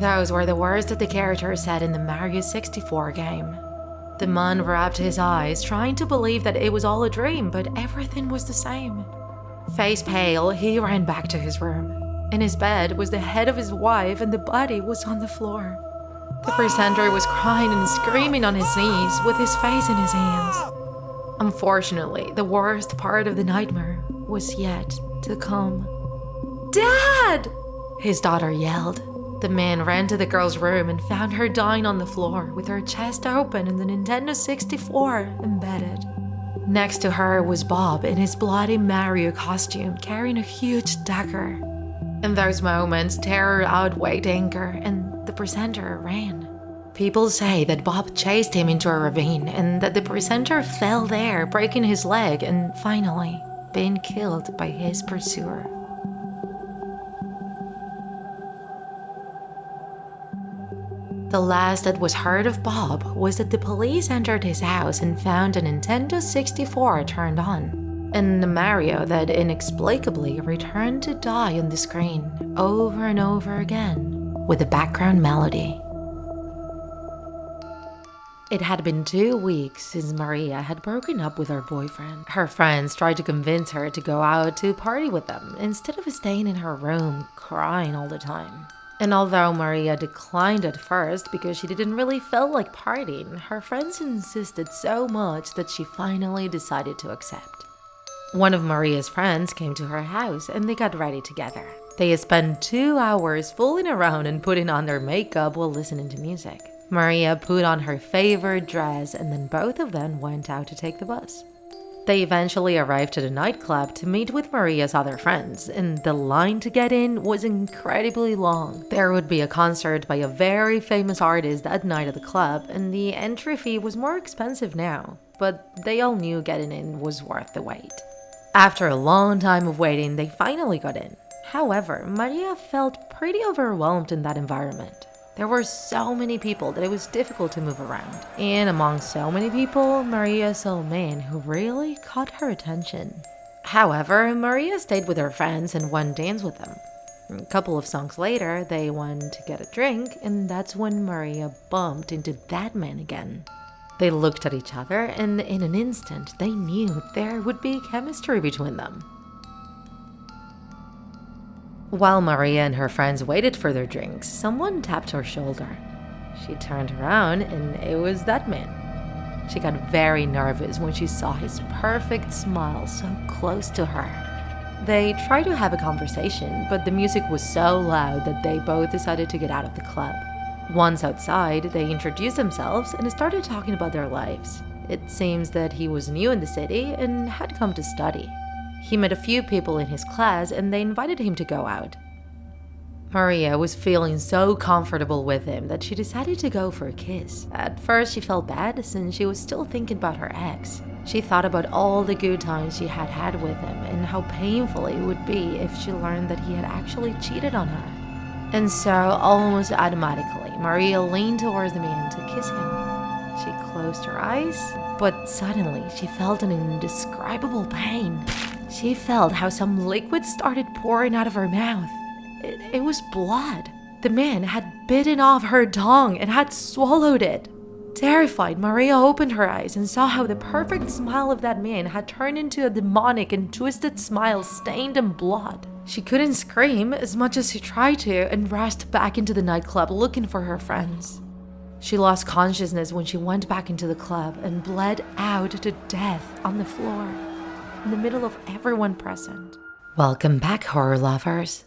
Those were the words that the character said in the Mario 64 game. The man rubbed his eyes, trying to believe that it was all a dream, but everything was the same. Face pale, he ran back to his room. In his bed was the head of his wife, and the body was on the floor. The presenter was crying and screaming on his knees, with his face in his hands. Unfortunately, the worst part of the nightmare was yet to come. "Dad!" his daughter yelled. The man ran to the girl's room and found her dying on the floor, with her chest open and the Nintendo 64 embedded. Next to her was Bob in his bloody Mario costume, carrying a huge dagger. In those moments, terror outweighed anger, and the presenter ran. People say that Bob chased him into a ravine, and that the presenter fell there, breaking his leg, and finally being killed by his pursuer. The last that was heard of Bob was that the police entered his house and found a Nintendo 64 turned on, and a Mario that inexplicably returned to die on the screen over and over again with a background melody. It had been 2 weeks since Maria had broken up with her boyfriend. Her friends tried to convince her to go out to party with them instead of staying in her room crying all the time. And although Maria declined at first because she didn't really feel like partying, her friends insisted so much that she finally decided to accept. One of Maria's friends came to her house and they got ready together. They spent 2 hours fooling around and putting on their makeup while listening to music. Maria put on her favorite dress and then both of them went out to take the bus. They eventually arrived to the nightclub to meet with Maria's other friends, and the line to get in was incredibly long. There would be a concert by a very famous artist that night at the club, and the entry fee was more expensive now, but they all knew getting in was worth the wait. After a long time of waiting, they finally got in. However, Maria felt pretty overwhelmed in that environment. There were so many people that it was difficult to move around. And among so many people, Maria saw a man who really caught her attention. However, Maria stayed with her friends and went dance with them. A couple of songs later, they went to get a drink, and that's when Maria bumped into that man again. They looked at each other, and in an instant, they knew there would be chemistry between them. While Maria and her friends waited for their drinks, someone tapped her shoulder. She turned around and it was that man. She got very nervous when she saw his perfect smile so close to her. They tried to have a conversation, but the music was so loud that they both decided to get out of the club. Once outside, they introduced themselves and started talking about their lives. It seems that he was new in the city and had come to study. He met a few people in his class and they invited him to go out. Maria was feeling so comfortable with him that she decided to go for a kiss. At first, she felt bad since she was still thinking about her ex. She thought about all the good times she had had with him and how painful it would be if she learned that he had actually cheated on her. And so, almost automatically, Maria leaned towards the man to kiss him. She closed her eyes, but suddenly she felt an indescribable pain. She felt how some liquid started pouring out of her mouth. It was blood. The man had bitten off her tongue and had swallowed it. Terrified, Maria opened her eyes and saw how the perfect smile of that man had turned into a demonic and twisted smile stained in blood. She couldn't scream as much as she tried to and rushed back into the nightclub looking for her friends. She lost consciousness when she went back into the club and bled out to death on the floor, in the middle of everyone present. Welcome back, horror lovers.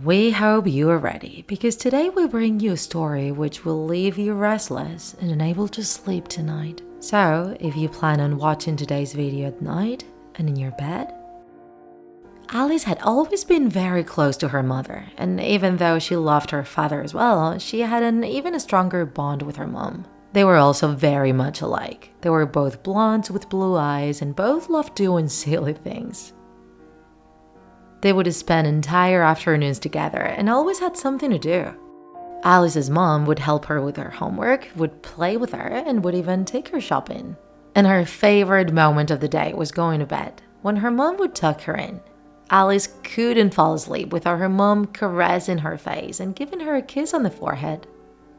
We hope you are ready, because today we bring you a story which will leave you restless and unable to sleep tonight. So, if you plan on watching today's video at night and in your bed, Alice had always been very close to her mother, and even though she loved her father as well, she had an even stronger bond with her mom. They were also very much alike. They were both blondes with blue eyes and both loved doing silly things. They would spend entire afternoons together and always had something to do. Alice's mom would help her with her homework, would play with her, and would even take her shopping. And her favorite moment of the day was going to bed, when her mom would tuck her in. Alice couldn't fall asleep without her mom caressing her face and giving her a kiss on the forehead.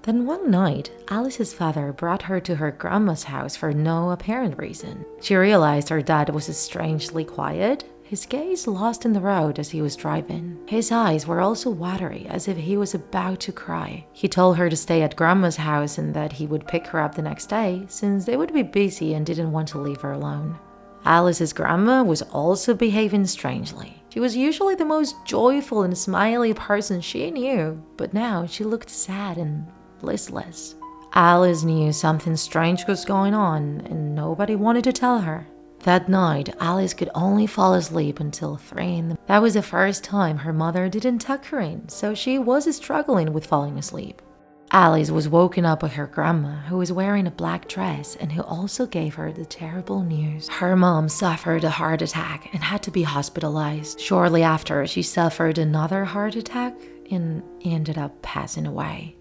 Then one night, Alice's father brought her to her grandma's house for no apparent reason. She realized her dad was strangely quiet, his gaze lost in the road as he was driving. His eyes were also watery, as if he was about to cry. He told her to stay at grandma's house and that he would pick her up the next day, since they would be busy and didn't want to leave her alone. Alice's grandma was also behaving strangely. She was usually the most joyful and smiley person she knew, but now she looked sad and listless. Alice knew something strange was going on, and nobody wanted to tell her. That night, Alice could only fall asleep until 3 a.m. That was the first time her mother didn't tuck her in, so she was struggling with falling asleep. Alice was woken up by her grandma, who was wearing a black dress and who also gave her the terrible news. Her mom suffered a heart attack and had to be hospitalized. Shortly after, she suffered another heart attack and ended up passing away.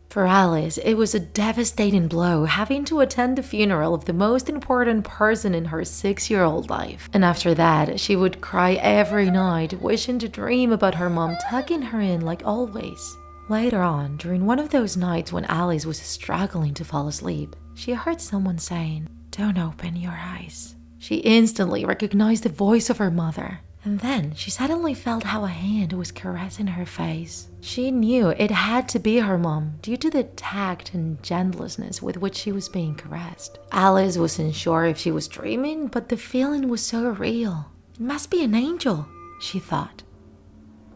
For Alice, it was a devastating blow having to attend the funeral of the most important person in her 6-year-old life. And after that, she would cry every night, wishing to dream about her mom tucking her in like always. Later on, during one of those nights when Alice was struggling to fall asleep, she heard someone saying, "Don't open your eyes." She instantly recognized the voice of her mother. And then she suddenly felt how a hand was caressing her face. She knew it had to be her mom due to the tact and gentleness with which she was being caressed. Alice wasn't sure if she was dreaming, but the feeling was so real. It must be an angel, she thought.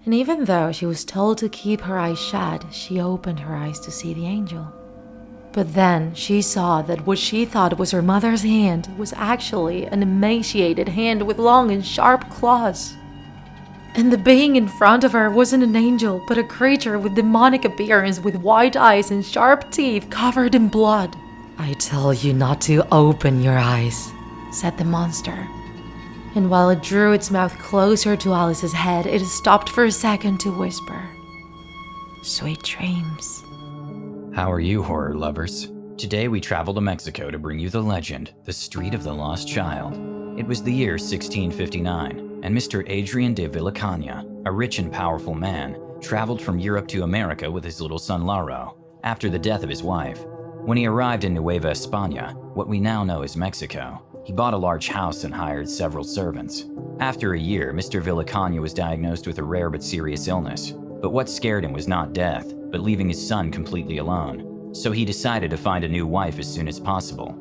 And even though she was told to keep her eyes shut, she opened her eyes to see the angel. But then she saw that what she thought was her mother's hand was actually an emaciated hand with long and sharp claws. And the being in front of her wasn't an angel, but a creature with demonic appearance with white eyes and sharp teeth covered in blood. "I tell you not to open your eyes," said the monster. And while it drew its mouth closer to Alice's head, it stopped for a second to whisper, "Sweet dreams." How are you, horror lovers? Today we travel to Mexico to bring you the legend, the Street of the Lost Child. It was the year 1659, and Mr. Adrian de Villacaña, a rich and powerful man, traveled from Europe to America with his little son Laro, after the death of his wife. When he arrived in Nueva España, what we now know as Mexico, he bought a large house and hired several servants. After a year, Mr. Villacaña was diagnosed with a rare but serious illness. But what scared him was not death, but leaving his son completely alone. So he decided to find a new wife as soon as possible.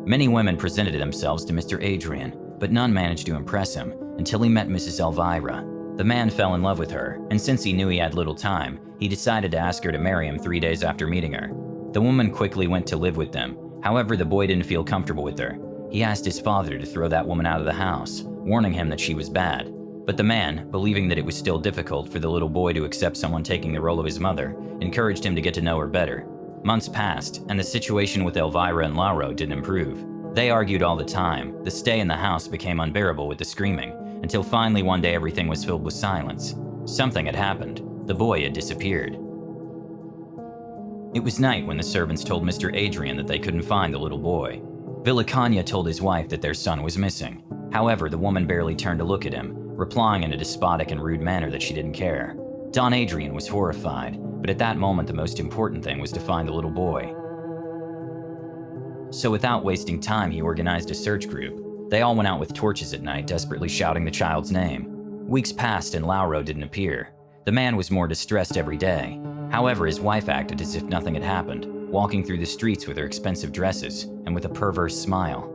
Many women presented themselves to Mr. Adrian, but none managed to impress him until he met Mrs. Elvira. The man fell in love with her, and since he knew he had little time, he decided to ask her to marry him 3 days after meeting her. The woman quickly went to live with them. However, the boy didn't feel comfortable with her. He asked his father to throw that woman out of the house, warning him that she was bad. But the man, believing that it was still difficult for the little boy to accept someone taking the role of his mother, encouraged him to get to know her better. Months passed, and the situation with Elvira and Lauro didn't improve. They argued all the time. The stay in the house became unbearable with the screaming, until finally one day everything was filled with silence. Something had happened. The boy had disappeared. It was night when the servants told Mr. Adrian that they couldn't find the little boy. Villicania told his wife that their son was missing. However, the woman barely turned to look at him, replying in a despotic and rude manner that she didn't care. Don Adrian was horrified, but at that moment the most important thing was to find the little boy. So without wasting time, he organized a search group. They all went out with torches at night, desperately shouting the child's name. Weeks passed and Lauro didn't appear. The man was more distressed every day. However, his wife acted as if nothing had happened, walking through the streets with her expensive dresses and with a perverse smile.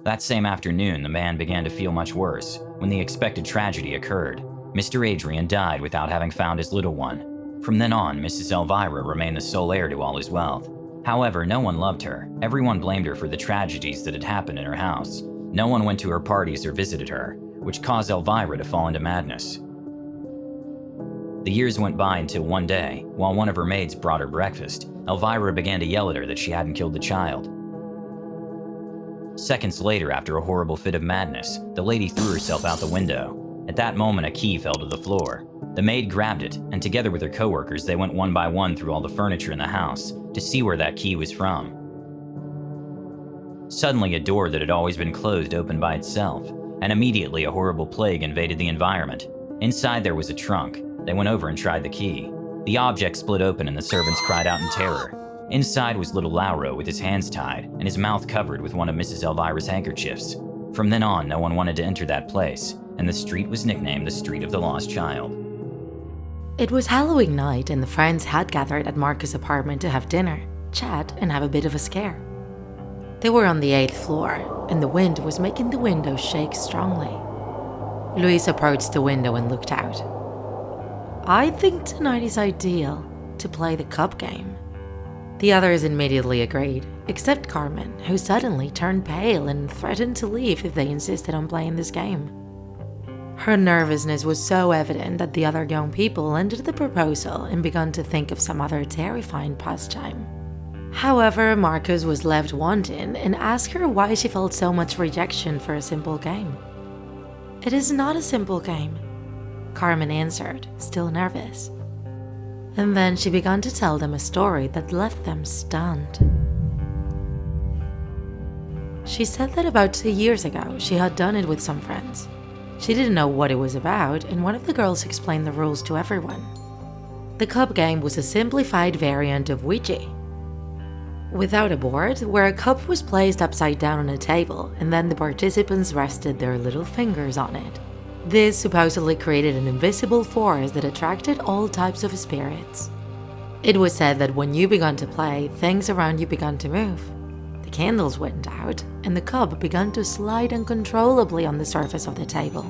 That same afternoon, the man began to feel much worse when the expected tragedy occurred. Mr. Adrian died without having found his little one. From then on, Mrs. Elvira remained the sole heir to all his wealth. However, no one loved her. Everyone blamed her for the tragedies that had happened in her house. No one went to her parties or visited her, which caused Elvira to fall into madness. The years went by until one day, while one of her maids brought her breakfast, Elvira began to yell at her that she hadn't killed the child. Seconds later, after a horrible fit of madness, the lady threw herself out the window. At that moment, a key fell to the floor. The maid grabbed it, and together with her coworkers, they went one by one through all the furniture in the house to see where that key was from. Suddenly, a door that had always been closed opened by itself, and immediately a horrible plague invaded the environment. Inside there was a trunk. They went over and tried the key. The object split open and the servants cried out in terror. Inside was little Lauro with his hands tied and his mouth covered with one of Mrs. Elvira's handkerchiefs. From then on, no one wanted to enter that place, and the street was nicknamed the Street of the Lost Child. It was Halloween night and the friends had gathered at Marcus' apartment to have dinner, chat, and have a bit of a scare. They were on the 8th floor, and the wind was making the windows shake strongly. Luis approached the window and looked out. "I think tonight is ideal to play the cup game." The others immediately agreed, except Carmen, who suddenly turned pale and threatened to leave if they insisted on playing this game. Her nervousness was so evident that the other young people ended the proposal and began to think of some other terrifying pastime. However, Marcus was left wanting and asked her why she felt so much rejection for a simple game. "It is not a simple game," Carmen answered, still nervous. And then she began to tell them a story that left them stunned. She said that about 2 years ago, she had done it with some friends. She didn't know what it was about, and one of the girls explained the rules to everyone. The cup game was a simplified variant of Ouija. Without a board, where a cup was placed upside down on a table, and then the participants rested their little fingers on it. This supposedly created an invisible force that attracted all types of spirits. It was said that when you began to play, things around you began to move. The candles went out, and the cup began to slide uncontrollably on the surface of the table.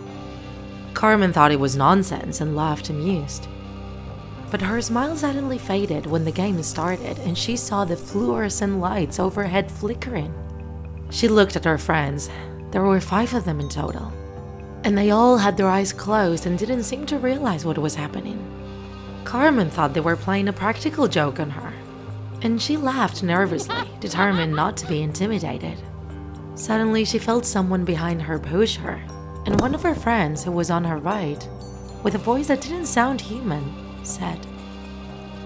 Carmen thought it was nonsense and laughed amused. But her smile suddenly faded when the game started and she saw the fluorescent lights overhead flickering. She looked at her friends. There were 5 of them in total. And they all had their eyes closed and didn't seem to realize what was happening. Carmen thought they were playing a practical joke on her, and she laughed nervously, determined not to be intimidated. Suddenly, she felt someone behind her push her, and one of her friends, who was on her right, with a voice that didn't sound human, said,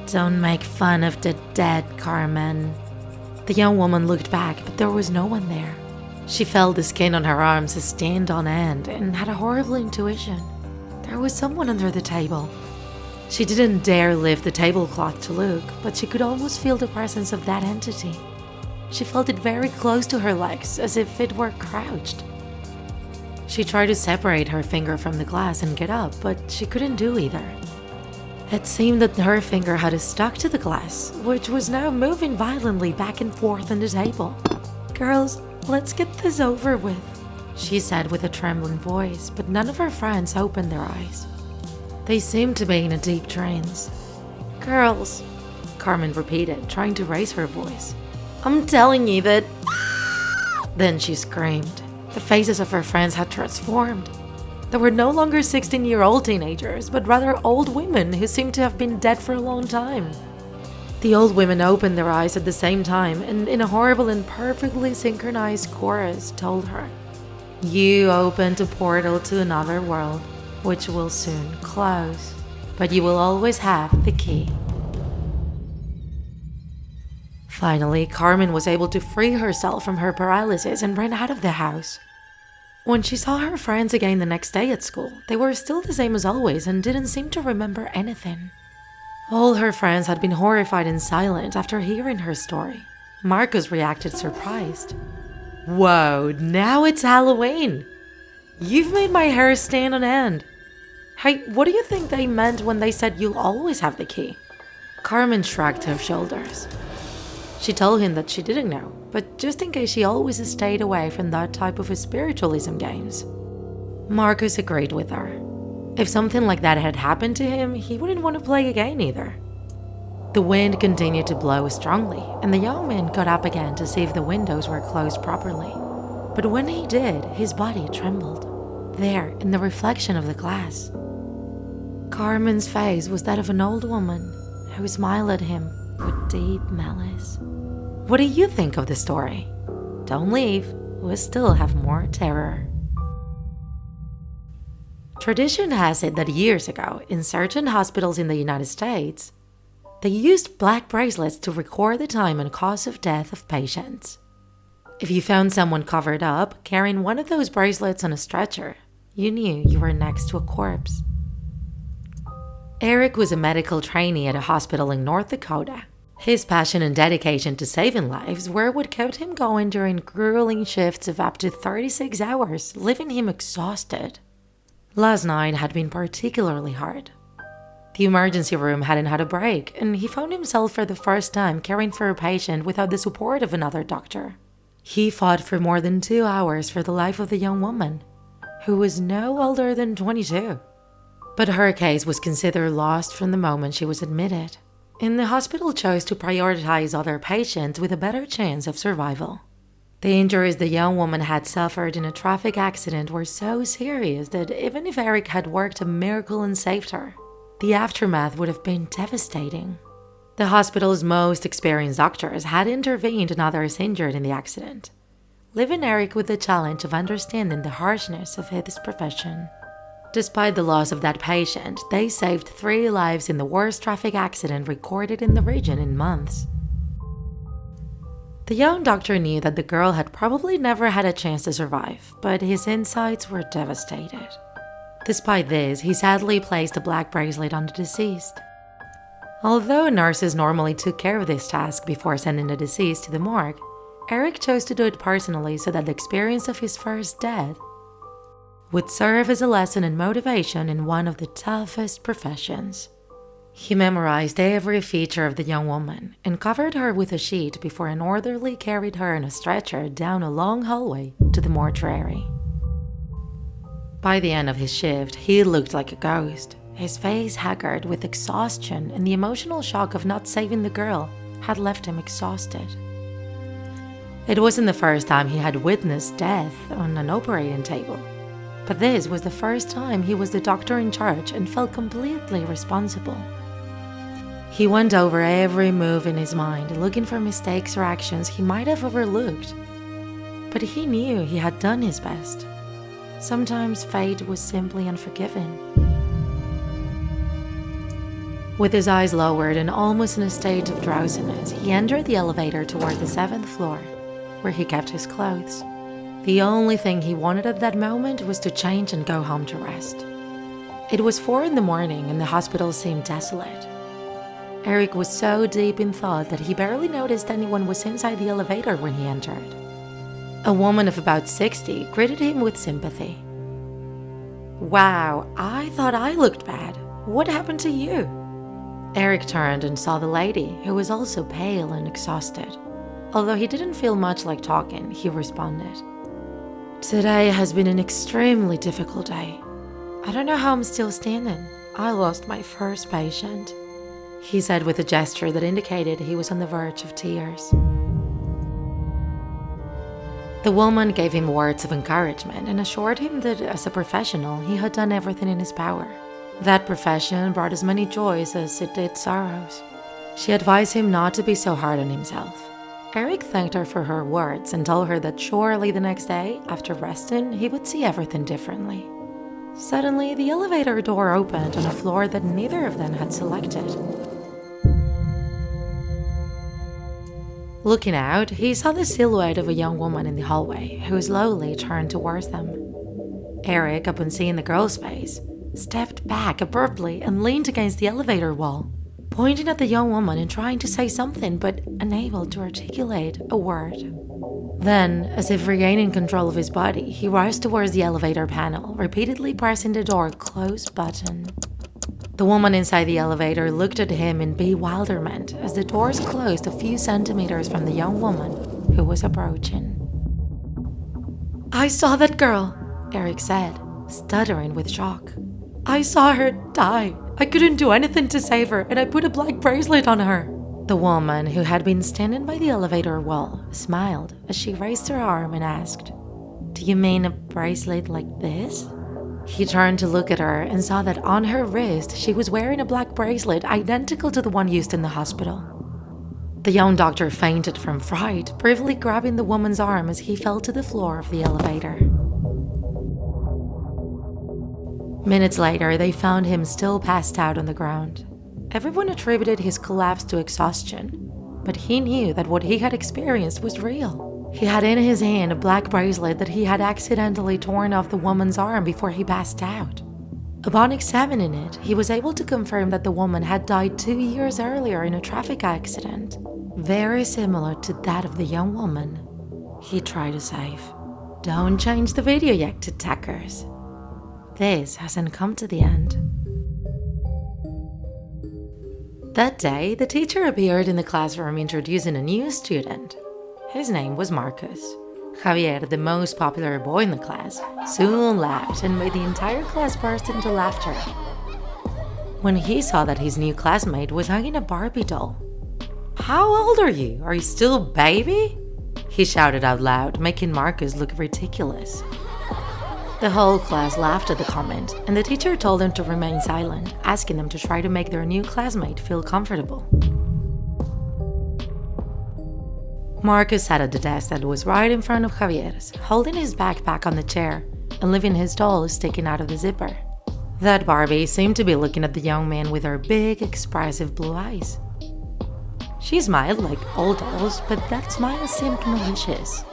"Don't make fun of the dead, Carmen." The young woman looked back, but there was no one there. She felt the skin on her arms stand on end and had a horrible intuition. There was someone under the table. She didn't dare lift the tablecloth to look, but she could almost feel the presence of that entity. She felt it very close to her legs, as if it were crouched. She tried to separate her finger from the glass and get up, but she couldn't do either. It seemed that her finger had stuck to the glass, which was now moving violently back and forth on the table. "Girls, let's get this over with," she said with a trembling voice, but none of her friends opened their eyes. They seemed to be in a deep trance. "Girls," Carmen repeated, trying to raise her voice. "I'm telling you that..." Then she screamed. The faces of her friends had transformed. They were no longer 16-year-old teenagers, but rather old women who seemed to have been dead for a long time. The old women opened their eyes at the same time and, in a horrible and perfectly synchronized chorus, told her, "You opened a portal to another world, which will soon close, but you will always have the key." Finally, Carmen was able to free herself from her paralysis and ran out of the house. When she saw her friends again the next day at school, they were still the same as always and didn't seem to remember anything. All her friends had been horrified and silent after hearing her story. Marcus reacted surprised. "Whoa, now it's Halloween! You've made my hair stand on end. Hey, what do you think they meant when they said you'll always have the key?" Carmen shrugged her shoulders. She told him that she didn't know, but just in case she always stayed away from that type of spiritualism games. Marcus agreed with her. If something like that had happened to him, he wouldn't want to play again either. The wind continued to blow strongly, and the young man got up again to see if the windows were closed properly. But when he did, his body trembled, there in the reflection of the glass. Carmen's face was that of an old woman who smiled at him with deep malice. What do you think of the story? Don't leave, we still have more terror. Tradition has it that years ago, in certain hospitals in the United States, they used black bracelets to record the time and cause of death of patients. If you found someone covered up, carrying one of those bracelets on a stretcher, you knew you were next to a corpse. Eric was a medical trainee at a hospital in North Dakota. His passion and dedication to saving lives were what kept him going during grueling shifts of up to 36 hours, leaving him exhausted. Last night had been particularly hard. The emergency room hadn't had a break, and he found himself for the first time caring for a patient without the support of another doctor. He fought for more than 2 hours for the life of the young woman, who was no older than 22. But her case was considered lost from the moment she was admitted, and the hospital chose to prioritize other patients with a better chance of survival. The injuries the young woman had suffered in a traffic accident were so serious that even if Eric had worked a miracle and saved her, the aftermath would have been devastating. The hospital's most experienced doctors had intervened on others injured in the accident, leaving Eric with the challenge of understanding the harshness of his profession. Despite the loss of that patient, they saved 3 lives in the worst traffic accident recorded in the region in months. The young doctor knew that the girl had probably never had a chance to survive, but his insights were devastated. Despite this, he sadly placed a black bracelet on the deceased. Although nurses normally took care of this task before sending the deceased to the morgue, Eric chose to do it personally so that the experience of his first death would serve as a lesson and motivation in one of the toughest professions. He memorized every feature of the young woman and covered her with a sheet before an orderly carried her in a stretcher down a long hallway to the mortuary. By the end of his shift, he looked like a ghost, his face haggard with exhaustion, and the emotional shock of not saving the girl had left him exhausted. It wasn't the first time he had witnessed death on an operating table, but this was the first time he was the doctor in charge and felt completely responsible. He went over every move in his mind, looking for mistakes or actions he might have overlooked. But he knew he had done his best. Sometimes fate was simply unforgiving. With his eyes lowered and almost in a state of drowsiness, he entered the elevator toward the 7th floor, where he kept his clothes. The only thing he wanted at that moment was to change and go home to rest. It was 4 in the morning and the hospital seemed desolate. Eric was so deep in thought that he barely noticed anyone was inside the elevator when he entered. A woman of about 60 greeted him with sympathy. "Wow, I thought I looked bad. What happened to you?" Eric turned and saw the lady, who was also pale and exhausted. Although he didn't feel much like talking, he responded, "Today has been an extremely difficult day. I don't know how I'm still standing. I lost my first patient," he said with a gesture that indicated he was on the verge of tears. The woman gave him words of encouragement and assured him that as a professional, he had done everything in his power. That profession brought as many joys as it did sorrows. She advised him not to be so hard on himself. Eric thanked her for her words and told her that surely the next day, after resting, he would see everything differently. Suddenly, the elevator door opened on a floor that neither of them had selected. Looking out, he saw the silhouette of a young woman in the hallway, who slowly turned towards them. Eric, upon seeing the girl's face, stepped back abruptly and leaned against the elevator wall, pointing at the young woman and trying to say something, but unable to articulate a word. Then, as if regaining control of his body, he rushed towards the elevator panel, repeatedly pressing the door close button. The woman inside the elevator looked at him in bewilderment as the doors closed a few centimeters from the young woman who was approaching. "I saw that girl," Eric said, stuttering with shock. "I saw her die. I couldn't do anything to save her, and I put a black bracelet on her." The woman, who had been standing by the elevator wall, smiled as she raised her arm and asked, "Do you mean a bracelet like this?" He turned to look at her and saw that on her wrist she was wearing a black bracelet identical to the one used in the hospital. The young doctor fainted from fright, briefly grabbing the woman's arm as he fell to the floor of the elevator. Minutes later, they found him still passed out on the ground. Everyone attributed his collapse to exhaustion, but he knew that what he had experienced was real. He had in his hand a black bracelet that he had accidentally torn off the woman's arm before he passed out. Upon examining it, he was able to confirm that the woman had died 2 years earlier in a traffic accident, very similar to that of the young woman he tried to save. Don't change the video yet, TikTakers. This hasn't come to the end. That day, the teacher appeared in the classroom introducing a new student. His name was Marcus. Javier, the most popular boy in the class, soon laughed and made the entire class burst into laughter when he saw that his new classmate was hugging a Barbie doll. "How old are you? Are you still a baby?" he shouted out loud, making Marcus look ridiculous. The whole class laughed at the comment, and the teacher told them to remain silent, asking them to try to make their new classmate feel comfortable. Marcus sat at the desk that was right in front of Javier's, holding his backpack on the chair and leaving his doll sticking out of the zipper. That Barbie seemed to be looking at the young man with her big, expressive blue eyes. She smiled like all dolls, but that smile seemed malicious.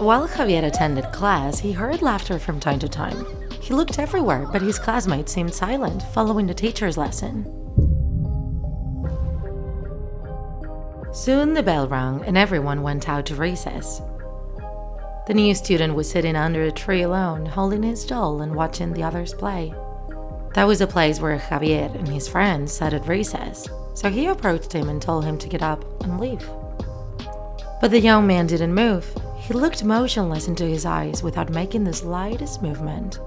While Javier attended class, he heard laughter from time to time. He looked everywhere, but his classmates seemed silent, following the teacher's lesson. Soon the bell rang and everyone went out to recess. The new student was sitting under a tree alone, holding his doll and watching the others play. That was the place where Javier and his friends sat at recess, so he approached him and told him to get up and leave. But the young man didn't move. He looked motionless into his eyes without making the slightest movement.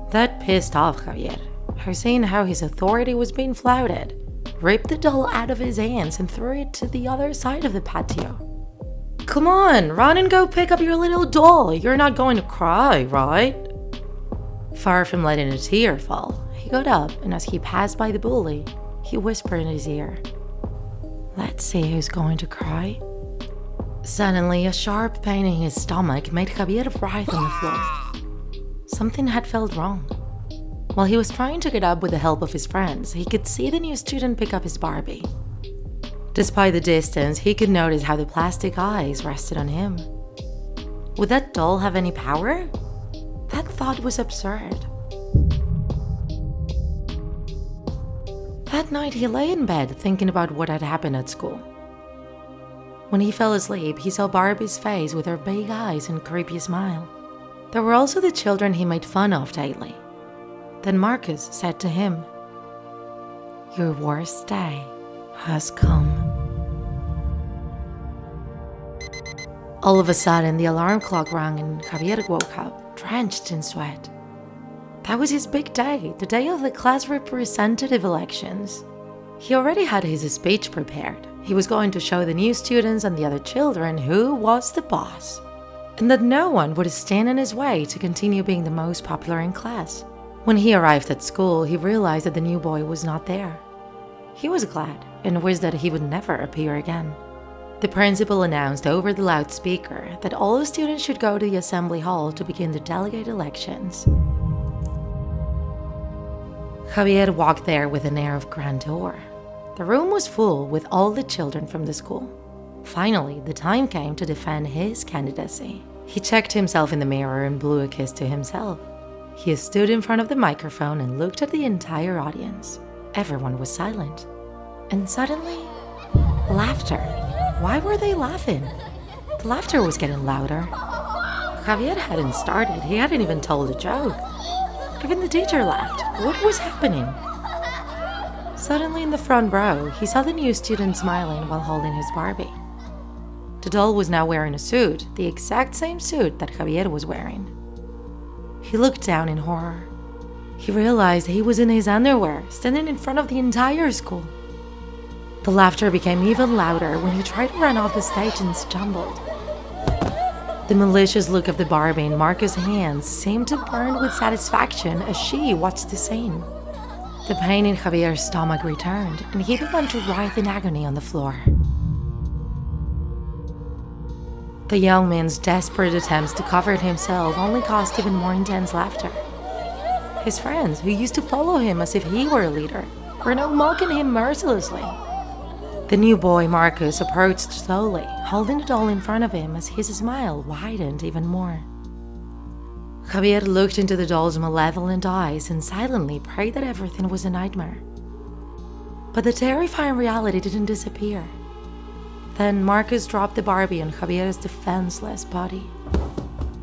That pissed off Javier, who, seeing how his authority was being flouted, ripped the doll out of his hands and threw it to the other side of the patio. "Come on, run and go pick up your little doll. You're not going to cry, right?" Far from letting a tear fall, he got up, and as he passed by the bully, he whispered in his ear, "Let's see who's going to cry." Suddenly, a sharp pain in his stomach made Javier writhe on the floor. Something had felt wrong. While he was trying to get up with the help of his friends, he could see the new student pick up his Barbie. Despite the distance, he could notice how the plastic eyes rested on him. Would that doll have any power? That thought was absurd. That night, he lay in bed thinking about what had happened at school. When he fell asleep, he saw Barbie's face with her big eyes and creepy smile. There were also the children he made fun of daily. Then Marcus said to him, "Your worst day has come." All of a sudden, the alarm clock rang and Javier woke up, drenched in sweat. That was his big day, the day of the class representative elections. He already had his speech prepared. He was going to show the new students and the other children who was the boss. and that no one would stand in his way to continue being the most popular in class. When he arrived at school, he realized that the new boy was not there. He was glad and wished that he would never appear again. The principal announced over the loudspeaker that all students should go to the assembly hall to begin the delegate elections. Javier walked there with an air of grandeur. The room was full with all the children from the school. Finally, the time came to defend his candidacy. He checked himself in the mirror and blew a kiss to himself. He stood in front of the microphone and looked at the entire audience. Everyone was silent. And suddenly, laughter. Why were they laughing? The laughter was getting louder. Javier hadn't started. He hadn't even told a joke. Even the teacher laughed. What was happening? Suddenly in the front row, he saw the new student smiling while holding his Barbie. The doll was now wearing a suit, the exact same suit that Javier was wearing. He looked down in horror. He realized he was in his underwear, standing in front of the entire school. The laughter became even louder when he tried to run off the stage and stumbled. The malicious look of the Barbie in Marcus' hands seemed to burn with satisfaction as she watched the scene. The pain in Javier's stomach returned, and he began to writhe in agony on the floor. The young man's desperate attempts to comfort himself only caused even more intense laughter. His friends, who used to follow him as if he were a leader, were now mocking him mercilessly. The new boy, Marcus, approached slowly, holding the doll in front of him as his smile widened even more. Javier looked into the doll's malevolent eyes and silently prayed that everything was a nightmare. But the terrifying reality didn't disappear. Then Marcus dropped the Barbie on Javier's defenseless body.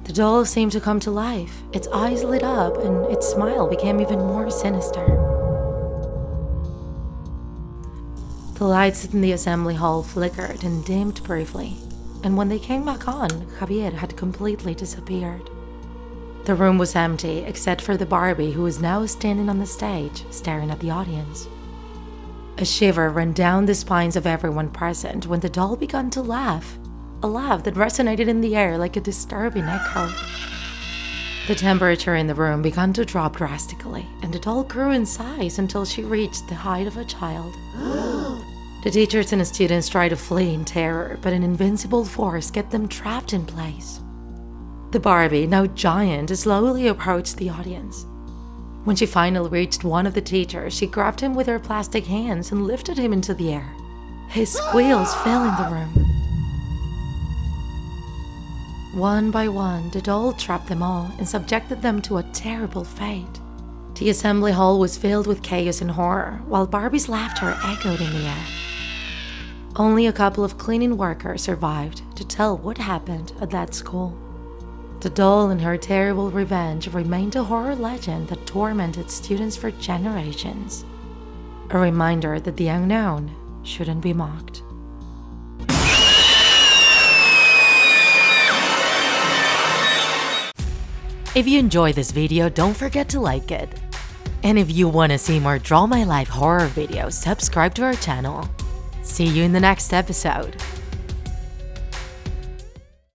The doll seemed to come to life. Its eyes lit up and its smile became even more sinister. The lights in the assembly hall flickered and dimmed briefly, and when they came back on, Javier had completely disappeared. The room was empty except for the Barbie, who was now standing on the stage, staring at the audience. A shiver ran down the spines of everyone present when the doll began to laugh, a laugh that resonated in the air like a disturbing echo. The temperature in the room began to drop drastically, and the doll grew in size until she reached the height of a child. The teachers and the students tried to flee in terror, but an invincible force kept them trapped in place. The Barbie, now giant, slowly approached the audience. When she finally reached one of the teachers, she grabbed him with her plastic hands and lifted him into the air. His squeals filled the room. One by one, the doll trapped them all and subjected them to a terrible fate. The assembly hall was filled with chaos and horror, while Barbie's laughter echoed in the air. Only a couple of cleaning workers survived to tell what happened at that school. The doll and her terrible revenge remained a horror legend that tormented students for generations. A reminder that the unknown shouldn't be mocked. If you enjoyed this video, don't forget to like it. And if you want to see more Draw My Life horror videos, subscribe to our channel. See you in the next episode.